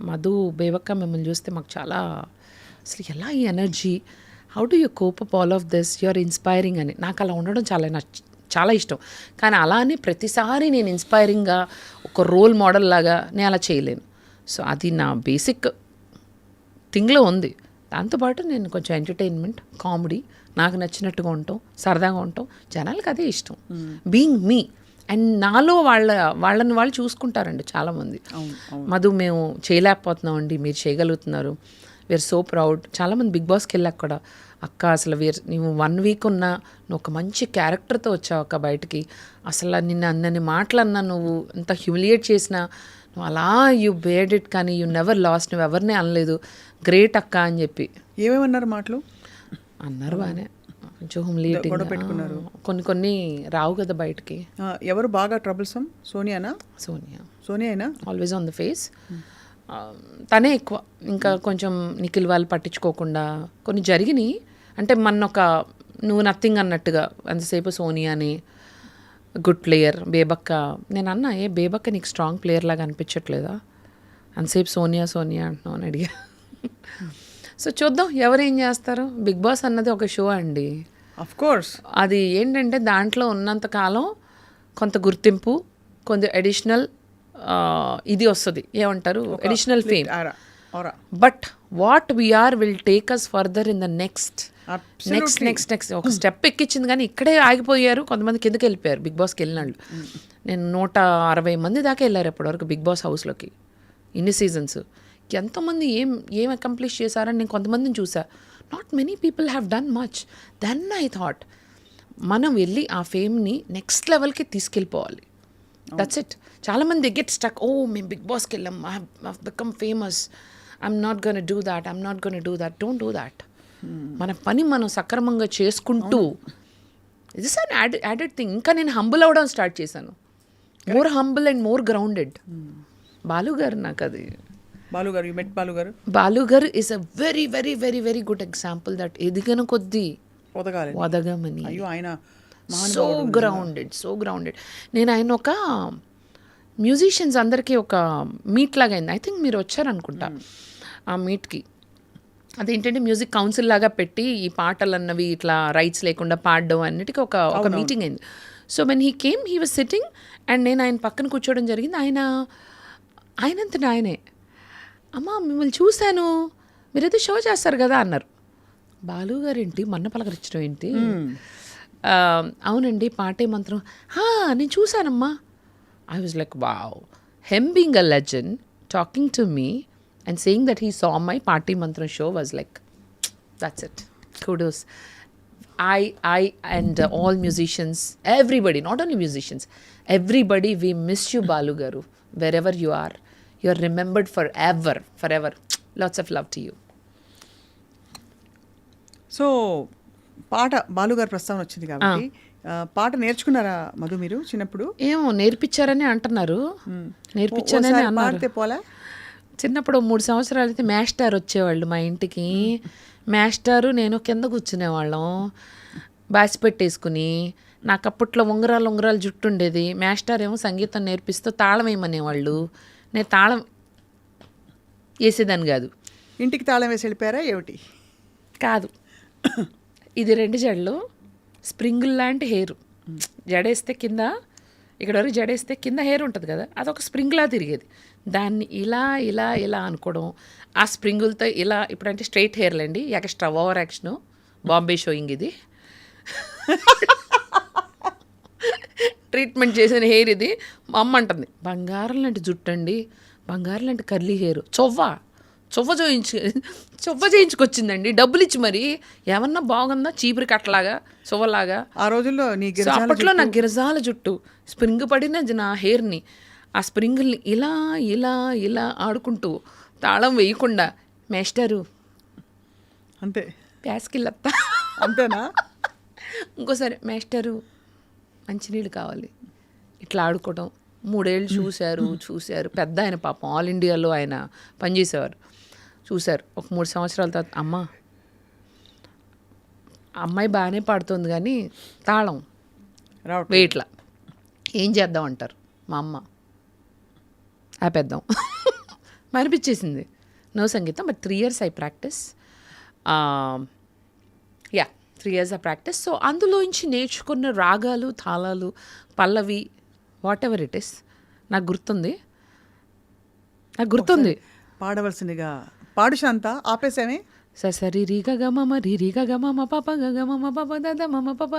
మధు బేబక్క మిమ్మల్ని చూస్తే మాకు చాలా అసలు ఎలా ఈ energy, how do you cope up all of this, you are inspiring అని. నాకు అలా ఉండడం చాలా ఇష్టం. కానీ అలా అని ప్రతిసారి నేను ఇన్స్పైరింగ్గా ఒక రోల్ మోడల్ లాగా నేను అలా చేయలేను. సో అది నా బేసిక్ థింగ్లో ఉంది. దాంతోపాటు నేను కొంచెం ఎంటర్టైన్మెంట్, కామెడీ, నాకు నచ్చినట్టుగా ఉంటాం, సరదాగా ఉంటాం, జనాలకు అదే ఇష్టం. Being me. అండ్ నాలో వాళ్ళని వాళ్ళు చూసుకుంటారండి చాలామంది. మధు మేము చేయలేకపోతున్నామండి, మీరు చేయగలుగుతున్నారు, వీఆర్ సో ప్రౌడ్. చాలామంది బిగ్ బాస్కి వెళ్ళాక కూడా అక్క అసలు నువ్వు 1 వీక్ ఉన్నా నువ్వు ఒక మంచి క్యారెక్టర్తో వచ్చావు అక్క బయటికి, అసలు నిన్న అన్నని మాటలన్నా, నువ్వు ఎంత హ్యూమిలియేట్ చేసినా నువ్వు అలా యూ బేర్డ్ ఇట్, కానీ యూ నెవర్ లాస్ట్, నువ్వు ఎవరినే అనలేదు, గ్రేట్ అక్క అని చెప్పి.
ఏమేమన్నారు మాటలు
అన్నారు బాగానే, కొంచెం హ్యూమిలియేటింగ్ కొన్ని రావు కదా బయటికి.
ఎవరు బాగా ట్రబుల్సమ్? సోనియానా? సోనియానా
ఆల్వేస్ ఆన్ ద ఫేస్. తనే ఎక్కువ. ఇంకా కొంచెం నిఖిల్ వాళ్ళు పట్టించుకోకుండా కొన్ని జరిగినాయి. అంటే నువ్వు నథింగ్ అన్నట్టుగా అంతసేపు సోనియాని గుడ్ ప్లేయర్, బేబక్క. నేను అన్నా, బేబక్క నీకు స్ట్రాంగ్ ప్లేయర్ లాగా అనిపించట్లేదా, అంతసేపు సోనియా అంటున్నావు అని అడిగా. సో చూద్దాం ఎవరేం చేస్తారు. బిగ్ బాస్ అన్నది ఒక షో అండి.
ఆఫ్ కోర్స్
అది ఏంటంటే దాంట్లో ఉన్నంతకాలం కొంత గుర్తింపు, కొంత అడిషనల్ ఇది వస్తుంది, ఏమంటారు, additional fame. But what we're will take us further in the next ఒక స్టెప్ ఎక్కించింది. కానీ ఇక్కడే ఆగిపోయారు కొంతమంది, కిందకి వెళ్ళిపోయారు బిగ్ బాస్కి వెళ్ళినాళ్ళు. నేను 160 మంది దాకా వెళ్ళారు ఎప్పటివరకు బిగ్ బాస్ హౌస్లోకి ఇన్ని సీజన్స్. ఎంతోమంది ఏం అకంప్లిష్ చేశారని నేను కొంతమందిని చూసా. Not many people have done much. Then I thought మనం వెళ్ళి ఆ ఫేమ్ని నెక్స్ట్ లెవెల్కి తీసుకెళ్ళిపోవాలి. That's it. చాలామంది గెట్ స్టక్, మేము బిగ్ బాస్కి వెళ్ళాం, I have become famous, I'm not gonna do that. Don't do that. మన పని మనం సక్రమంగా చేసుకుంటూ, ఇట్స్ అన్ యాడెడ్ థింగ్. ఇంకా నేను హంబుల్ అవ్వడం స్టార్ట్ చేశాను, more humble and more grounded. Balu గారు నాకు అది బాలు గారు is a very very very very good example that ఎదిగిన కొద్దీ వదగమని. So grounded. నేను ఆయన ఒక మ్యూజిషియన్స్ అందరికీ ఒక మీట్ లాగా అయింది. ఐ థింక్ మీరు వచ్చారనుకుంటా ఆ మీట్కి. అదేంటంటే మ్యూజిక్ కౌన్సిల్ లాగా పెట్టి ఈ పాటలు అన్నవి ఇట్లా రైట్స్ లేకుండా పాడడం అన్నిటికీ ఒక మీటింగ్ అయింది. So when he came, he was sitting and నేను ఆయన పక్కన కూర్చోవడం జరిగింది. ఆయనంతట ఆయనే, అమ్మ మిమ్మల్ని చూశాను, మీరైతే షో చేస్తారు కదా అన్నారు. బాలు గారు ఏంటి మొన్న పలకరించడం ఏంటి, అవునండి పాటే మంత్రం, నేను చూశానమ్మా. I was like wow, him being a legend talking to me and saying that he saw my party mantra show was like, that's it, kudos. I and all musicians, everybody, not only musicians, everybody, we miss you Balu garu, wherever you are, you are remembered forever. Lots of love to you.
So పాట బాలుగారు ప్రస్తావన వచ్చింది కాబట్టి, పాట నేర్చుకున్నారా మధు మీరు చిన్నప్పుడు?
ఏమో నేర్పించారని అంటున్నారు, నేర్పించారని అన్నారు.
పోలా
చిన్నప్పుడు 3 సంవత్సరాలు అయితే మాస్టర్ వచ్చేవాళ్ళు మా ఇంటికి. మాస్టారు నేను కింద కూర్చునేవాళ్ళం బాసి పెట్టేసుకుని. నాకు అప్పట్లో ఉంగరాలు జుట్టు ఉండేది. మాస్టర్ ఏమో సంగీతం నేర్పిస్తూ తాళం వేయమనేవాళ్ళు. నేను తాళం వేసేదాన్ని కాదు.
ఇంటికి తాళం వేసి వెళ్ళిపోయారా ఏమిటి?
కాదు, ఇది 2 జడలు, స్ప్రింగుల్ లాంటి హెయిర్. జడేస్తే కింద, ఇక్కడ వరకు జడేస్తే కింద హెయిర్ ఉంటుంది కదా, అదొక స్ప్రింగ్లా తిరిగేది. దాన్ని ఇలా అనుకోవడం, ఆ స్ప్రింగులతో ఇలా. ఇప్పుడంటే స్ట్రైట్ హెయిర్లండి, extra over action, Bombay showing ఇది. ట్రీట్మెంట్ చేసిన హెయిర్ ఇది. మా అమ్మ అంటుంది, బంగారం లాంటి జుట్టు అండి, బంగారం లాంటి కర్లీ హెయిర్, చొవ్వ చేయించుకొచ్చిందండి డబ్బులు ఇచ్చి. మరి ఏమన్నా బాగుందా, చీపురి కట్టలాగా చొవ్వలాగా.
ఆ రోజుల్లో
అప్పట్లో నా గిరజాల జుట్టు స్ప్రింగ్ పడిన నా హెయిర్ని, ఆ స్ప్రింగుల్ని ఇలా ఆడుకుంటూ తాళం వేయకుండా, మేస్టరు
అంతే
ప్యాస్కిల్లత్తా
అంతేనా,
ఇంకోసారి మేస్టరు మంచినీళ్ళు కావాలి, ఇట్లా ఆడుకోవడం. 3 ఏళ్ళు చూశారు. పెద్ద ఆయన పాపం, ఆల్ ఇండియాలో ఆయన పనిచేసేవారు. చూశారు. ఒక 3 సంవత్సరాల తర్వాత అమ్మాయి బాగానే పాడుతుంది కానీ తాళం
రావట్లేదు.
వెయిట్లా ఏం చేద్దాం అంటారు మా అమ్మ. ఆపేద్దాం అనిపించేసింది. నో సంగీతం. But 3 years I practice. 3 years I practice. So అందులోంచి నేర్చుకున్న రాగాలు, తాళాలు, పల్లవి, వాట్ ఎవర్ ఇట్ ఇస్ నాకు గుర్తుంది.
పాడవలసిందిగా పాడు శాంత. ఆపేసామే.
సరి రి గ మమ రి రి గ మమ పప గ మమ పప దద మమ పప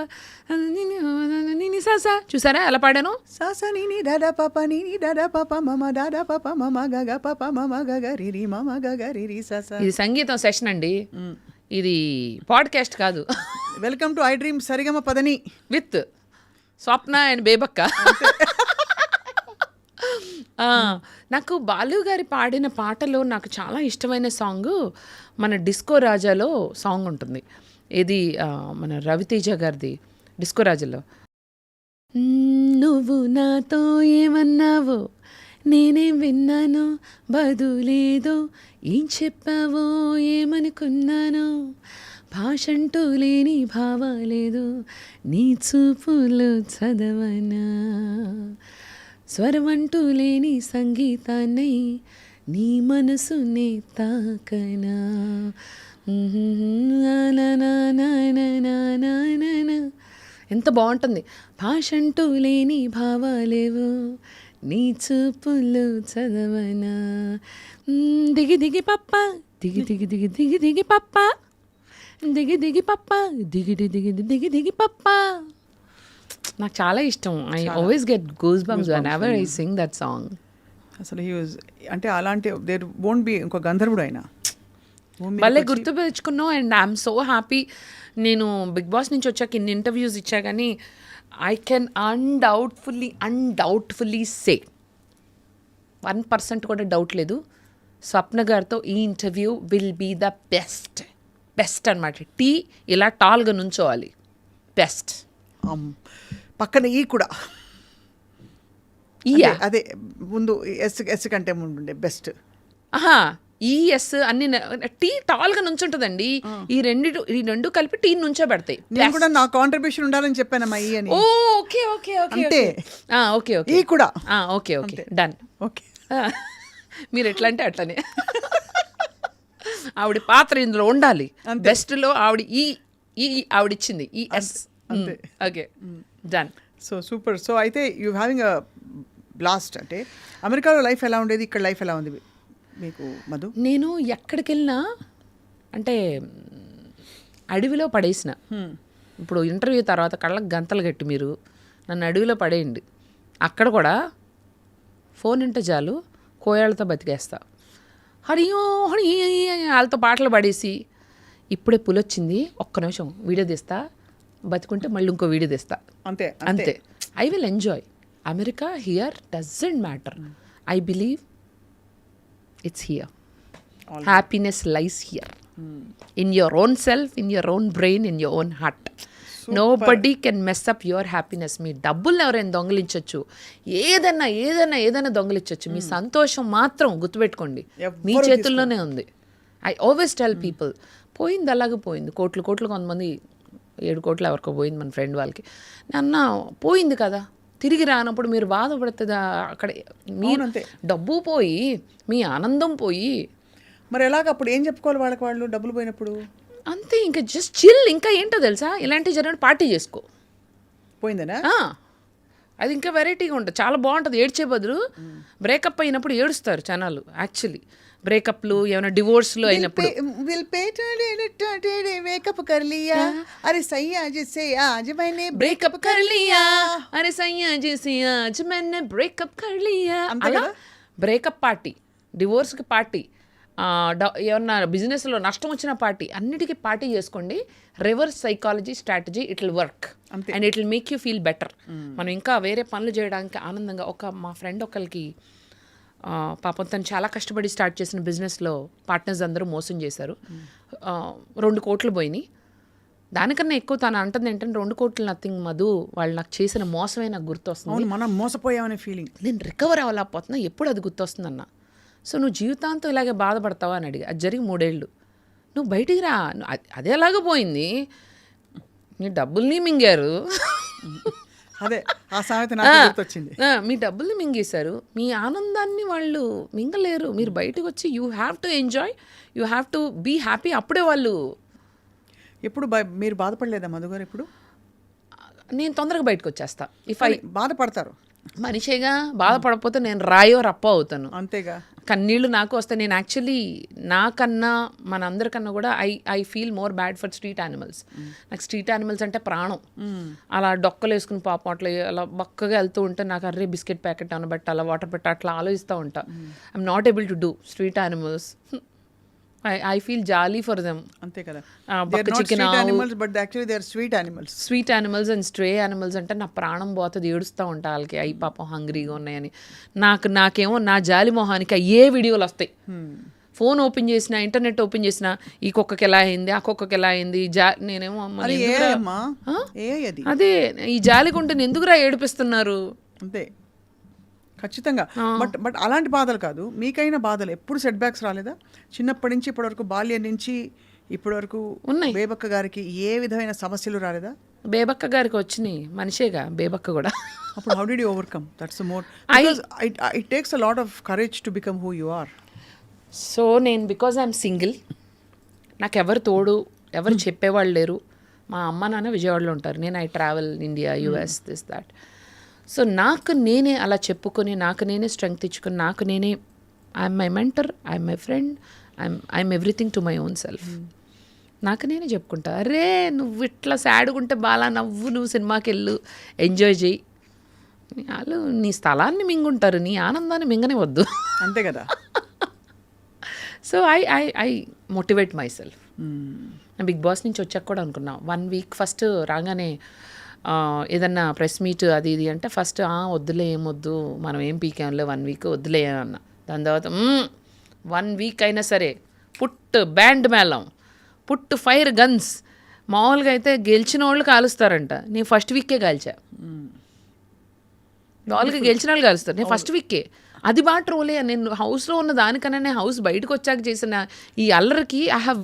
ని సా. చూసారా ఎలా పాడాను?
సాసా నీని దాదా పాప నీని దాదా పాప మమ దాదా పాప మమ గగ పాప మమ గగ రిరి మమ గగ రిరి సాసా.
ఇది సంగీతం సెషన్ అండి, ఇది పాడ్కాస్ట్ కాదు.
వెల్కమ్ టు ఐ డ్రీమ్ సరిగమ పదని
విత్ స్వప్న అండ్ బేబక్క. నాకు బాలు గారి పాడిన పాటలో నాకు చాలా ఇష్టమైన సాంగ్ మన డిస్కో రాజాలో సాంగ్ ఉంటుంది. ఇది మన రవితేజ గారిది డిస్కో రాజాలో. నువ్వు నాతో ఏమన్నావో నేనేం విన్నానో బదులేదో ఏం చెప్పావో ఏమనుకున్నానో భాషంటూ లేని భావాలేదు నీ చూపులు చదవనా స్వరమంటూ లేని సంగీతాన్ని నీ మనసునే తాకనా. ఎంత బాగుంటుంది. భాషంటూ లేని భావాలేవు నీ చూపులు చదవనా. దిగి దిగి పప్ప దిగి దిగి దిగి దిగి దిగి పప్ప దిగి దిగి పప్ప దిగి దిగి దిగి దిగి పప్ప. నాకు చాలా ఇష్టం. I always get goose bumps whenever I sing that song.
అసలు హీ వాజ్ అంటే అలాంటి దేర్ వోంట్ బి ఇంకో గంధర్వుడు ఆయన.
వాళ్ళే గుర్తు తెచ్చుకున్నావు. And I'm so happy. నేను బిగ్ బాస్ నుంచి వచ్చాక ఇన్ని ఇంటర్వ్యూస్ ఇచ్చా కానీ ఐ కెన్ అన్డౌట్ఫుల్లీ సే 1% కూడా డౌట్ లేదు, స్వప్న గారితో ఈ interview will be the best అనమాట. ఇలా టాల్గా నుంచోవాలి. బెస్ట్.
పక్కన ఈ కూడా అదే ముందు ఎస్ కంటే ముందుండే బెస్ట్.
ఎస్ అన్ని టాల్గా నుంచుంటుందండి. ఈ రెండు కలిపి టీ నుంచో పెడతాయి.
నేను కూడా నా కాంట్రిబ్యూషన్ ఉండాలని చెప్పానమ్మా ఈ అని.
ఓకే ఓకే ఓకే
అంటే
ఓకే ఓకే
ఈ కూడా
ఓకే ఓకే డన్.
ఓకే
మీరు ఎట్లా అంటే అట్లనే. ఆవిడ పాత్ర ఇందులో ఉండాలి. బెస్ట్లో ఆవిడ ఆవిడిచ్చింది ఈ ఎస్. Okay done.
So super. So అయితే యూ హ్యావింగ్ అ బ్లాస్ట్. అంటే అమెరికాలో లైఫ్ ఎలా ఉండేది, ఇక్కడ లైఫ్ ఎలా ఉంది మీకు మధు?
నేను ఎక్కడికి వెళ్ళినా అంటే అడవిలో పడేసిన. ఇప్పుడు ఇంటర్వ్యూ తర్వాత కళ్ళకి గంతలు కట్టి మీరు నన్ను అడవిలో పడేయండి, అక్కడ కూడా ఫోన్ ఉంటే చాలు కోయాళ్ళతో బతికేస్తా. హరియో హరి వాళ్ళతో పాటలు పాడేసి ఇప్పుడే పులొచ్చింది ఒక్క నిమిషం వీడియో తీస్తా, బతుకుంటే మళ్ళీ ఇంకో వీడియో తీస్తా.
అంతే
అంతే. I will enjoy. America here doesn't matter. I believe it's here. Happiness lies here in your own self, in your own brain, in your own heart. Nobody can mess up your happiness. మీ డబ్బుల్ని ఎవరైనా దొంగిలించవచ్చు, ఏదైనా దొంగిలించవచ్చు, మీ సంతోషం మాత్రం గుర్తుపెట్టుకోండి మీ చేతుల్లోనే ఉంది. ఐ ఆల్వేస్ టెల్ పీపుల్, పోయింది అలాగే పోయింది. కోట్లు కొంతమంది 7 కోట్లు ఎవరికో పోయింది మన ఫ్రెండ్ వాళ్ళకి. అన్న పోయింది కదా, తిరిగి రానప్పుడు మీరు బాధపడుతుందా? అక్కడ మీరు డబ్బు పోయి మీ ఆనందం పోయి
మరి ఎలాగ అప్పుడు ఏం చెప్పుకోవాలి వాళ్ళకి, వాళ్ళు డబ్బులు పోయినప్పుడు?
అంతే, ఇంకా జస్ట్ చిల్. ఇంకా ఏంటో తెలుసా, ఇలాంటివి జరిగిన పార్టీ చేసుకో.
పోయిందనా
అది ఇంకా వెరైటీగా ఉంటుంది, చాలా బాగుంటుంది. ఏడ్చే బదులు బ్రేకప్ అయినప్పుడు ఏడుస్తారు జనాలు. యాక్చువల్లీ బ్రేకప్లు ఏమైనా డివోర్స్లు అయినప్పుడు
మేకప్ కర్ లియా అరే సయ్యా జిసే ఆజ్ मैंने
బ్రేకప్ కర్ లియా అరే సయ్యా జిసే ఆజ్ मैंने బ్రేకప్ కర్ లియా. అలా బ్రేకప్ పార్టీ, డివోర్స్కి పార్టీ, ఏమన్నా బిజినెస్లో నష్టం వచ్చిన పార్టీ, అన్నిటికీ పార్టీ చేసుకోండి. Reverse psychology strategy, it will work and it will make you feel better. మనం ఇంకా వేరే పనులు చేయడానికి ఆనందంగా. మా ఫ్రెండ్ ఒకరికి పాపం తను చాలా కష్టపడి స్టార్ట్ చేసిన బిజినెస్లో పార్ట్నర్స్ అందరూ మోసం చేశారు. 2 కోట్లు పోయినాయి. దానికన్నా ఎక్కువ తను అంటుంది ఏంటంటే 2 కోట్లు నథింగ్ మధు, వాళ్ళు నాకు చేసిన మోసమే నాకు గుర్తొస్తుంది.
మనం మోసపోయామనే ఫీలింగ్.
నేను రికవర్ అవ్వలేకపోతున్నా, ఎప్పుడు అది గుర్తొస్తుందన్న. సో నువ్వు జీవితాంతం ఇలాగే బాధపడతావా అని అడిగి, అది జరిగి 3 ఏళ్ళు. నువ్వు బయటికి రా, అదే ఎలాగ పోయింది, నీ డబ్బుల్ని మింగారు,
అదే ఆ సామెత నాకు గుర్తొచ్చింది.
మీ డబ్బుల్ని మింగేశారు, మీ ఆనందాన్ని వాళ్ళు మింగలేరు. మీరు బయటకు వచ్చి you have to enjoy, you have to be happy. అప్పుడే వాళ్ళు.
ఎప్పుడు మీరు బాధపడలేదా మధు గారు? ఎప్పుడు?
నేను తొందరగా బయటకు వచ్చేస్తా. ఇఫ్ ఐ
బాధపడతారు
మనిషిగా బాధపడకపోతే నేను రాయో రప్ప అవుతాను.
అంతేగా.
కన్నీళ్ళు నాకు వస్తాయి. నేను యాక్చువల్లీ నాకన్నా మనందరికన్నా కూడా I feel more bad for street animals. నాకు స్ట్రీట్ యానిమల్స్ అంటే ప్రాణం. అలా డొక్కలు వేసుకుని పాపం అట్లా అలా బక్కగా వెళ్తూ ఉంటే నాకు అర్రే బిస్కెట్ ప్యాకెట్ అన్న బట్టి అలా వాటర్ పెట్టి అట్లా ఆలోచిస్తూ ఉంటా. I'm not able to do street animals. I feel jolly for them.
అంతే కదా.
Sweet animals and stray animals అంటే నా ప్రాణం పోతుంది, ఏడుస్తూ ఉంటా వాళ్ళకి, అయ్యి పాపం హంగ్రీగా ఉన్నాయని. నాకేమో నా జాలి మొహానికి అయ్యే వీడియోలు వస్తాయి. ఫోన్ ఓపెన్ చేసిన, ఇంటర్నెట్ ఓపెన్ చేసిన, ఈ కుక్కకి ఎలా అయింది, ఆ కుక్కకి ఎలా అయింది, నేనేమో అదే ఈ జాలి గుంటని ఎందుకురా ఏడిపిస్తున్నారు.
అంతే ఖచ్చితంగా. బట్ అలాంటి బాధలు కాదు, మీకైనా బాధలు. ఎప్పుడు సెట్ బ్యాక్స్ రాలేదా? చిన్నప్పటి నుంచి ఇప్పటి వరకు, బాల్యం నుంచి ఇప్పటి వరకు
ఉన్నాయి.
బేబక్క గారికి ఏ విధమైన సమస్యలు రాలేదా?
బేబక్క గారికి వచ్చినాయి, మనిషేగా బేబక్క కూడా.
అప్పుడు how did you overcome? That's more it takes a lot of courage to become who you are.
So నేను బికాజ్ ఐఎమ్ సింగిల్, నాకు ఎవరు తోడు, ఎవరు చెప్పేవాళ్ళు లేరు. మా అమ్మ నాన్న విజయవాడలో ఉంటారు, నేను I travel India, US, this that. So నాకు నేనే అలా చెప్పుకొని, నాకు నేనే స్ట్రెంగ్త్ ఇచ్చుకొని, నాకు నేనే I'm my mentor, I'm my friend, I'm everything to my own self. నాకు నేనే చెప్పుకుంటా, అరే నువ్వు ఇట్లా సాడ్గా ఉంటే బాలా నవ్వు, నువ్వు సినిమాకి వెళ్ళు, ఎంజాయ్ చేయి. వాళ్ళు నీ స్థలాన్ని మింగుంటారు, నీ ఆనందాన్ని మింగనే వద్దు.
అంతే కదా.
So I motivate myself. Bigg Boss నుంచి వచ్చాక కూడా అనుకున్నా, 1 వీక్ ఫస్ట్ రాగానే ఏదన్నా ప్రెస్ మీట్ అది ఇది అంటే ఫస్ట్ వద్దులే, ఏమొద్దు, మనం ఏం పీకేంలే, 1 వీక్ వద్దులే అన్న. దాని తర్వాత 1 వీక్ అయినా సరే పుట్ బ్యాండ్ మేళం, పుట్ ఫైర్ గన్స్. మామూలుగా అయితే గెలిచిన వాళ్ళు కాలుస్తారంట, నేను ఫస్ట్ వీకే కాల్చా. మామూలుగా గెలిచిన వాళ్ళు కాలుస్తారు, నేను ఫస్ట్ వీకే. అది బాగా ట్రోలే. నేను హౌస్లో ఉన్న దానికన్నా నేను హౌస్ బయటకు వచ్చాక చేసిన ఈ అల్లరికి I have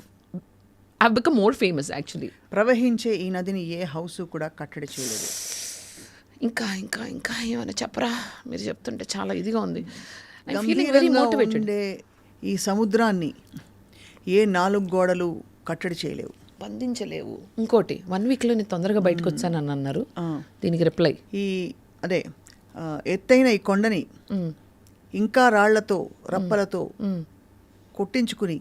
become more famous actually.
ప్రవహించే ఈ నదిని ఏ హౌస్ కూడా కట్టడి చేయలేదు.
ఇంకా ఇంకా ఇంకా ఏమైనా చెప్పరా? మీరు చెప్తుంటే చాలా ఇదిగా ఉంది. I feeling very motivated.
ఈ సముద్రాన్ని ఏ 4 గోడలు కట్టడి చేయలేవు,
బంధించలేవు. ఇంకోటి 1 వీక్లో నేను తొందరగా బయటకు వచ్చానని అన్నారు, దీనికి రిప్లై
అదే ఎత్తైన ఈ కొండని ఇంకా రాళ్లతో రప్పలతో కొట్టించుకుని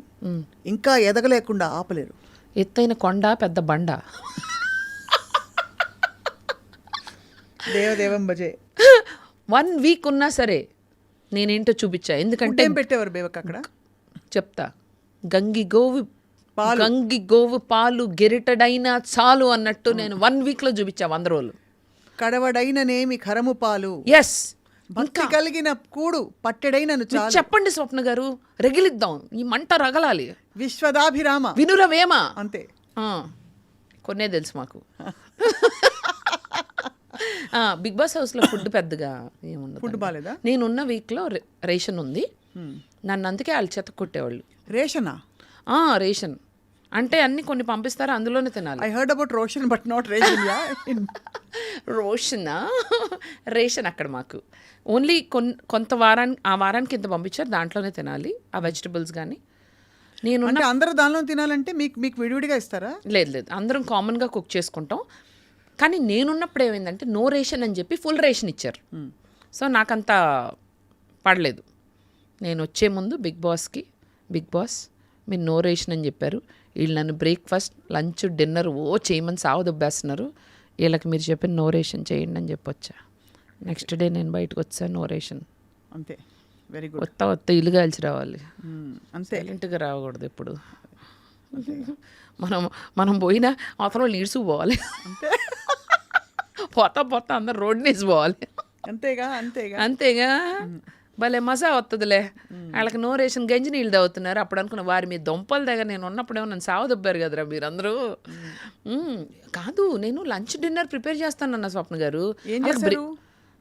ఇంకా ఎదగలేకుండా ఆపలేరు.
ఎత్తైన కొండ పెద్ద బండ.
దేవదేవం భజే.
1 వీక్ ఉన్నా సరే నేనేంటో చూపించా. ఎందుకంటే
ఏం పెట్టేవారు బేవక్ అక్కడ
చెప్తా. గంగి గోవు పాలు గెరిటడైనా చాలు అన్నట్టు నేను 1 వీక్లో చూపించా 100 రోజులు.
కడవడైననేమి ఖరము పాలు.
ఎస్,
భక్తి కలిగిన కూడు పట్టెడైనను చాలు.
చెప్పండి స్వప్న గారు, రగిలిద్దాం, ఈ మంట రగలాలి.
విశ్వదాభిరామ
వినురవేమ.
అంతే.
కొన్నే తెలుసు మాకు. బిగ్ బాస్ హౌస్లో ఫుడ్ పెద్దగా ఏముండదు.
ఫుడ్ బాగాలేదా?
నేనున్న వీక్లో రేషన్ ఉంది, నన్ను అందుకే వాళ్ళు చెత్త కొట్టేవాళ్ళు.
రేషనా?
రేషన్ అంటే అన్ని కొన్ని పంపిస్తారు, అందులోనే తినాలి.
I heard about Roshan but not ration.
రోషనా? రేషన్ అక్కడ మాకు ఓన్లీ కొంత వారానికి ఇంత పంపించారు, దాంట్లోనే తినాలి ఆ వెజిటబుల్స్. కానీ నేను
అందరూ దానిలో తినాలంటే మీకు విడివిడిగా ఇస్తారా?
లేదు, అందరం కామన్గా కుక్ చేసుకుంటాం. కానీ నేనున్నప్పుడు ఏమైందంటే నో రేషన్ అని చెప్పి ఫుల్ రేషన్ ఇచ్చారు. సో నాకంత పడలేదు. నేను వచ్చే ముందు బిగ్ బాస్ మీరు నో రేషన్ అని చెప్పారు, వీళ్ళు నన్ను బ్రేక్ఫాస్ట్ లంచ్ డిన్నర్ చేయమని సాగు దొబ్బేస్తున్నారు, వీళ్ళకి మీరు చెప్పిన నో రేషన్ చేయండి అని చెప్పొచ్చా. నెక్స్ట్ డే నేను బయటకు వచ్చాను, నో రేషన్.
అంతే. Very good.
కొత్త ఇల్లు కాల్చి రావాలి,
అంతే.
సైలెంట్గా రాకూడదు ఎప్పుడు. మనం పోయినా అవతల నీడ్సు పోవాలి, పోతా అందరు రోడ్ నీడ్స్ పోవాలి. అంతేగా భలే మజా వస్తుందిలే. వాళ్ళకి నో రేషన్ గంజి నీళ్ళు తాగుతున్నారు. అప్పుడు అనుకున్న వారి మీ దొంపల దగ్గర నేను ఉన్నప్పుడేమో నన్ను సావదొబ్బారు కదరా మీరందరూ. కాదు, నేను లంచ్ డిన్నర్ ప్రిపేర్ చేస్తానన్న స్వప్న గారు.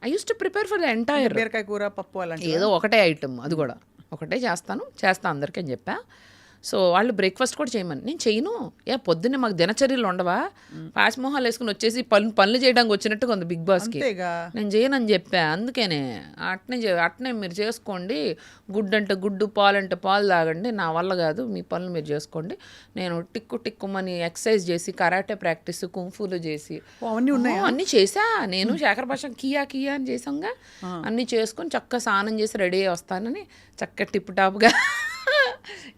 I use to prepare for the entire.
బీరకాయ కూర, పప్పు అలాంటి
ఏదో ఒకటే ఐటమ్, అది కూడా ఒకటే చేస్తా అందరికీ అని చెప్పా. సో వాళ్ళు బ్రేక్ఫాస్ట్ కూడా చేయమని, నేను చేయను. పొద్దున్నే మాకు దినచర్యలు ఉండవా, పాచిమోహాలు వేసుకుని వచ్చేసి పనులు చేయడానికి వచ్చినట్టుగా ఉంది బిగ్ బాస్కి. నేను చేయనని చెప్పా. అందుకనే అట్నే మీరు చేసుకోండి, గుడ్డు అంటే గుడ్డు, పాలు అంటే పాలు తాగండి, నా వల్ల కాదు, మీ పనులు మీరు చేసుకోండి. నేను టిక్కుమని ఎక్సర్సైజ్ చేసి, కరాటే ప్రాక్టీస్, కుంఫులు చేసి అన్నీ చేసా. నేను శేఖర్ భాష కియా అని చేసాంగా, అన్నీ చేసుకొని చక్కగా స్నానం చేసి రెడీ అయ్యి వస్తానని చక్కగా టిప్ టాప్గా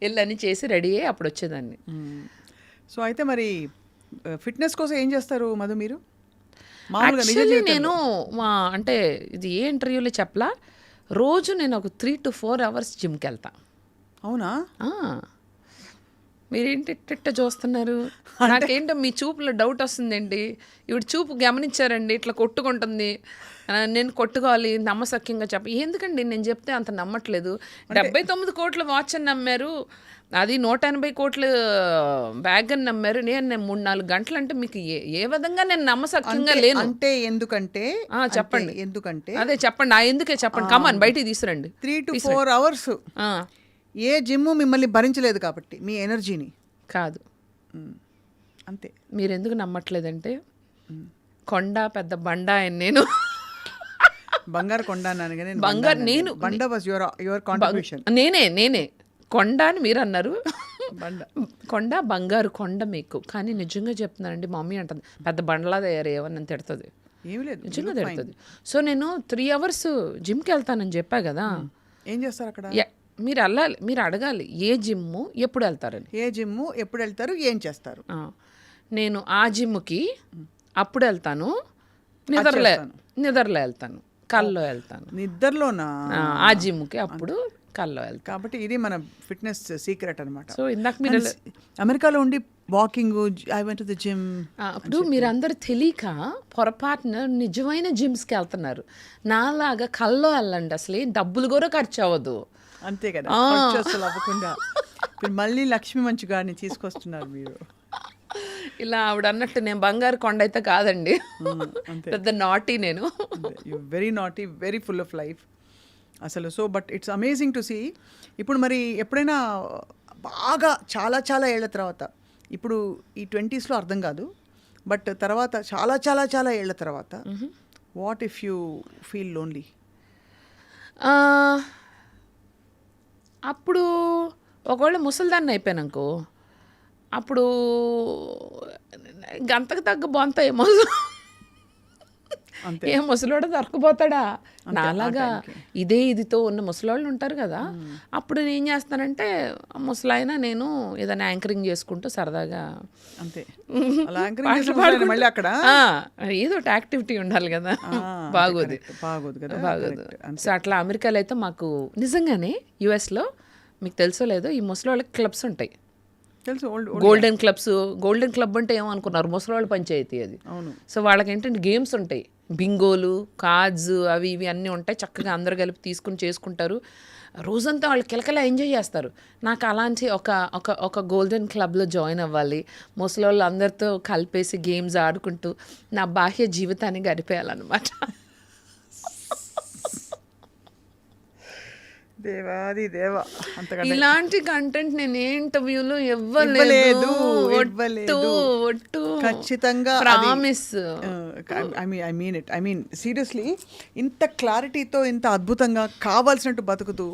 వెళ్ళి అన్నీ చేసి రెడీ అయ్యి అప్పుడు వచ్చేదాన్ని.
సో అయితే మరి ఫిట్నెస్ కోసం ఏం చేస్తారు మధు మీరు?
యాక్చువల్లీ నేను అంటే ఇది ఏ ఇంటర్వ్యూలో చెప్పలా, రోజు నేను ఒక 3 to 4 hours జిమ్కి వెళ్తా.
అవునా?
మీరేంటి ఇట్ట చూస్తున్నారు? నాకేంటో మీ చూపులో డౌట్ వస్తుందండి. ఇవి చూపు గమనించారండి, ఇట్లా కొట్టుకుంటుంది, నేను కొట్టుకోవాలి నమ్మసక్యంగా ఎందుకండి నేను చెప్తే అంత నమ్మట్లేదు. 79 కోట్ల వాచ్ అని నమ్మారు, అది 180 కోట్ల బ్యాగ్ అని నమ్మారు. నేను 3-4 గంటలు అంటే మీకు ఏ విధంగా నేను నమ్మసక్యంగా లేను.
అంటే ఎందుకంటే
చెప్పండి,
ఎందుకంటే
అదే చెప్పండి, ఎందుకే చెప్పండి, కమాన్ బయటికి తీసుకురండి.
3 to 4 hours ఏ జిమ్ మిమ్మల్ని భరించలేదు కాబట్టి మీ ఎనర్జీని
కాదు.
అంతే.
మీరు ఎందుకు నమ్మట్లేదంటే కొండ పెద్ద బండ నేను
బంగారు కొండ
బంగారు నేను
బండ వాజ్ యువర్ కాంట్రిబ్యూషన్.
నేనే కొండ అని మీరు అన్నారు. కొండ బంగారు కొండ మీకు. కానీ నిజంగా చెప్తున్నానండి, మమ్మీ అంటుంది పెద్ద బండలా తయారయ్యేవని నన్ను తిడుతుంది.
ఏమి లేదు,
నిజంగా తిడుతుంది. సో నేను 3 hours జిమ్కి వెళ్తానని చెప్పా కదా.
ఏం చేస్తారు అక్కడ?
మీరు అడగాలి ఏ జిమ్ము ఎప్పుడు వెళ్తారని.
ఏ జిమ్ము ఎప్పుడు వెళ్తారు, ఏం చేస్తారు?
నేను ఆ జిమ్కి అప్పుడు వెళ్తాను, నిద్రలో వెళ్తాను, కల్లో వెళ్తాను.
నిద్రలోనా?
ఆ జిమ్కి అప్పుడు కల్లో వెళ్తాను.
కాబట్టి ఇది మన ఫిట్నెస్ సీక్రెట్ అనమాట.
సో ఇందాక మీరు
అమెరికాలో ఉండి walking, I went to the gym.
అప్పుడు మీరందరూ తెలియక పొరపాటున నిజమైన జిమ్స్కి వెళ్తున్నారు. నాలాగా కల్లో వెళ్ళండి, అసలు డబ్బులు కూడా ఖర్చు అవ్వదు.
అంతే కదా, అసలు అవ్వకుండా మళ్ళీ లక్ష్మీ మంచు గారిని తీసుకొస్తున్నారు మీరు.
ఇలా ఆవిడ అన్నట్టు నేను బంగారు కొండ అయితే కాదండి, పెద్ద నాటీ నేను.
Very naughty, very full of life అసలు. So but it's amazing to see. ఇప్పుడు మరి ఎప్పుడైనా బాగా చాలా చాలా ఏళ్ల తర్వాత, ఇప్పుడు ఈ 20s అర్థం కాదు, బట్ తర్వాత చాలా చాలా చాలా ఏళ్ల తర్వాత, what if you feel lonely?
అప్పుడు ఒకవేళ ముసలిదాన్ని అయిపోయానుకో, అప్పుడు గంతకు తగ్గ బొంత ఏ ముసలోడు దొరకపోతాడా నాలాగా ఇదితో ఉన్న ముసలోళ్ళు ఉంటారు కదా. అప్పుడు నేను ఏం చేస్తానంటే ముసలాయన నేను ఏదైనా యాంకరింగ్ చేసుకుంటూ సరదాగా
అంతే
ఏదో ఒకటి యాక్టివిటీ ఉండాలి కదా. బాగోదు సో అట్లా. అమెరికాలో అయితే మాకు నిజంగానే యుఎస్లో మీకు తెలుసో లేదో ఈ ముసలోళ్ళకి క్లబ్స్ ఉంటాయి, గోల్డెన్ క్లబ్స్. గోల్డెన్ క్లబ్ అంటే ఏమనుకున్నారు, ముసలోళ్ళ పంచాయతీ అది. సో వాళ్ళకి ఏంటంటే గేమ్స్ ఉంటాయి, బింగోలు, కార్డ్స్, అవి ఇవి అన్నీ ఉంటాయి. చక్కగా అందరు కలిపి తీసుకుని చేసుకుంటారు. రోజంతా వాళ్ళు కిలకలా ఎంజాయ్ చేస్తారు. నాకు అలాంటి ఒక గోల్డెన్ క్లబ్లో జాయిన్ అవ్వాలి, ముసలోళ్ళు అందరితో కలిపేసి గేమ్స్ ఆడుకుంటూ నా బాహ్య జీవితాన్ని గడిపేయాలన్నమాట.
దేవాది దేవా,
ఇలాంటి కంటెంట్ నేను ఏ ఇంటర్వ్యూలో ఇవ్వలేదు.
ఖచ్చితంగా
ప్రామిస్.
ఐ మీన్ సీరియస్లీ, ఇంత క్లారిటీతో ఇంత అద్భుతంగా కావాల్సినట్టు బతుకుతూ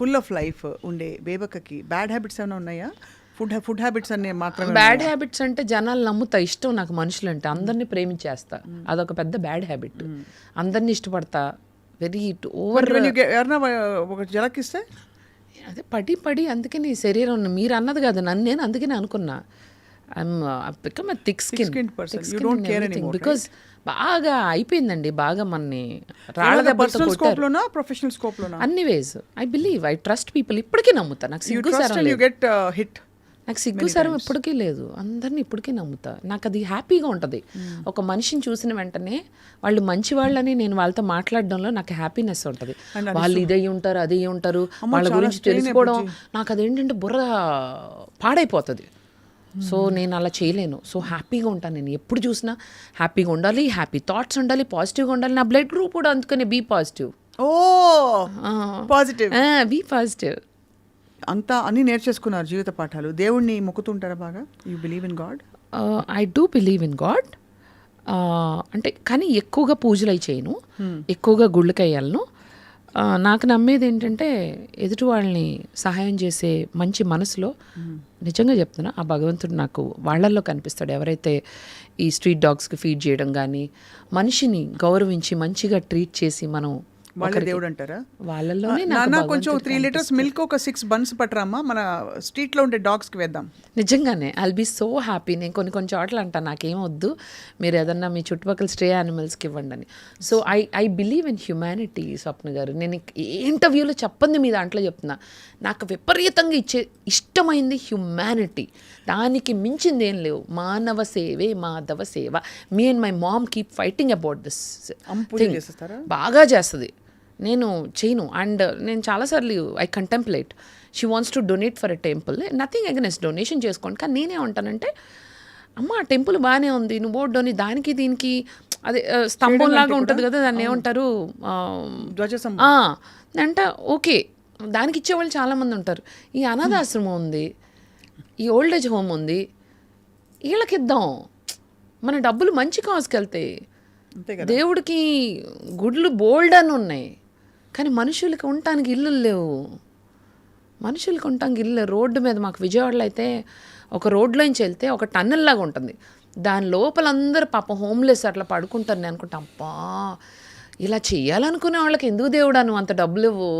ఫుల్ ఆఫ్ లైఫ్ ఉండే బేబక్కకి బ్యాడ్ హ్యాబిట్స్ ఏమైనా ఉన్నాయా? ఫుడ్ హ్యాబిట్స్ అనే మాత్రమే.
బ్యాడ్ హ్యాబిట్స్ అంటే జనాలు నమ్ముతా, ఇష్టం నాకు మనుషులు అంటే, అందరినీ ప్రేమించేస్తా, అదొక పెద్ద బ్యాడ్ హ్యాబిట్. అందరినీ ఇష్టపడతా, వెరీ ఓవర్.
ఎవరన్నా ఒక జలకిస్తే
అదే పడి అందుకే నీ శరీరం మీరు అన్నది కాదు, నన్ను నేను అందుకే అనుకున్నా become a thick skin because బాగా అయిపోయిందండి. బాగా మనని
ప్రొఫెషనల్ స్కోప్ లోనా
అన్ని ways. I believe, I trust people. ఇప్పటికీ నమ్ముతా. నాకు సిగ్గుసారం ఇప్పటికీ లేదు, అందరినీ ఇప్పటికీ నమ్ముతా. నాకు అది హ్యాపీగా ఉంటుంది. ఒక మనిషిని చూసిన వెంటనే వాళ్ళు మంచి వాళ్ళని నేను వాళ్ళతో మాట్లాడడంలో నాకు హ్యాపీనెస్ ఉంటుంది. వాళ్ళు ఇదే ఉంటారు, అదే ఉంటారు, వాళ్ళ గురించి తెలుసుకోవడం నాకు అదేంటంటే బుర్ర పాడైపోతుంది. సో నేను అలా చేయలేను. సో హ్యాపీగా ఉంటాను. నేను ఎప్పుడు చూసినా హ్యాపీగా ఉండాలి, హ్యాపీ థాట్స్ ఉండాలి, పాజిటివ్గా ఉండాలి. నా బ్లడ్ గ్రూప్ కూడా అందుకని B positive.
O positive.
B positive.
అంతా అన్ని నేర్చేసుకున్నారు జీవిత పాఠాలు. దేవుణ్ణి మొక్కుతుంటారా బాగా? You believe in God?
I do believe in God. అంటే కానీ ఎక్కువగా పూజలు అయి చేయను, ఎక్కువగా గుళ్ళకి అయ్యాలను. నాకు నమ్మేది ఏంటంటే ఎదుటి వాళ్ళని సహాయం చేసే మంచి మనసులో, నిజంగా చెప్తున్నా, ఆ భగవంతుడు నాకు వాళ్ళల్లో కనిపిస్తాడు. ఎవరైతే ఈ స్ట్రీట్ డాగ్స్కి ఫీడ్ చేయడం కానీ, మనిషిని గౌరవించి మంచిగా ట్రీట్ చేసి మనం
వాళ్ళ దేవుడు అంటారా?
వాళ్ళల్లోనే
నాన్న కొంచెం 3 లీటర్స్ మిల్క్ ఒక 6 బన్స్ పట్టరామ్మా, మన స్ట్రీట్లో ఉండే డాగ్స్కి వేద్దాం.
నిజంగానే ఐల్ బీ సో హ్యాపీ. నేను కొన్ని చోట్ల అంటాను నాకేం వద్దు, మీరు ఏదన్నా మీ చుట్టుపక్కల స్ట్రే యానిమల్స్కి ఇవ్వండి అని. So I believe in humanity. Swapna garu, నేను ఏ ఇంటర్వ్యూలో చెప్పంది మీ దాంట్లో చెప్తున్నా, నాకు విపరీతంగా ఇష్టమైంది హ్యుమానిటీ. దానికి మించింది ఏం లేవు. మానవ సేవే మాధవ సేవ. Me and my mom keep fighting about this thing. బాగా చేస్తుంది, నేను చేయను. అండ్ నేను చాలాసార్లు I contemplate. She wants to donate for a temple. Nothing against, donation చేసుకోండి. కానీ నేనే ఉంటానంటే, అమ్మ ఆ టెంపుల్ బాగానే ఉంది, నువ్వు డొని దానికి దీనికి అదే స్తంభం లాగా ఉంటుంది కదా, దాన్ని ఏమంటారు, అంట ఓకే, దానికి ఇచ్చేవాళ్ళు చాలామంది ఉంటారు. ఈ అనాథాశ్రమం ఉంది, ఈ ఓల్డ్ ఏజ్ హోమ్ ఉంది, వీళ్ళకి ఇద్దాం. మన డబ్బులు మంచి కాజ్కి వెళ్తాయి. దేవుడికి గుడ్లు బోల్డ్ అని ఉన్నాయి, కానీ మనుషులకి ఉండటానికి ఇల్లు లేవు. మనుషులకి ఉండటానికి ఇల్లు. రోడ్డు మీద మాకు విజయవాడలో అయితే ఒక రోడ్లోంచి వెళ్తే ఒక టన్నెల్ లాగా ఉంటుంది, దాని లోపల అందరూ పాపం హోమ్లెస్ అట్లా పడుకుంటారు. నేను అనుకుంటా, అబ్బా ఇలా చేయాలనుకునే వాళ్ళకి ఎందుకు దేవుడా నువ్వు అంత డబ్బులు ఇవ్వు?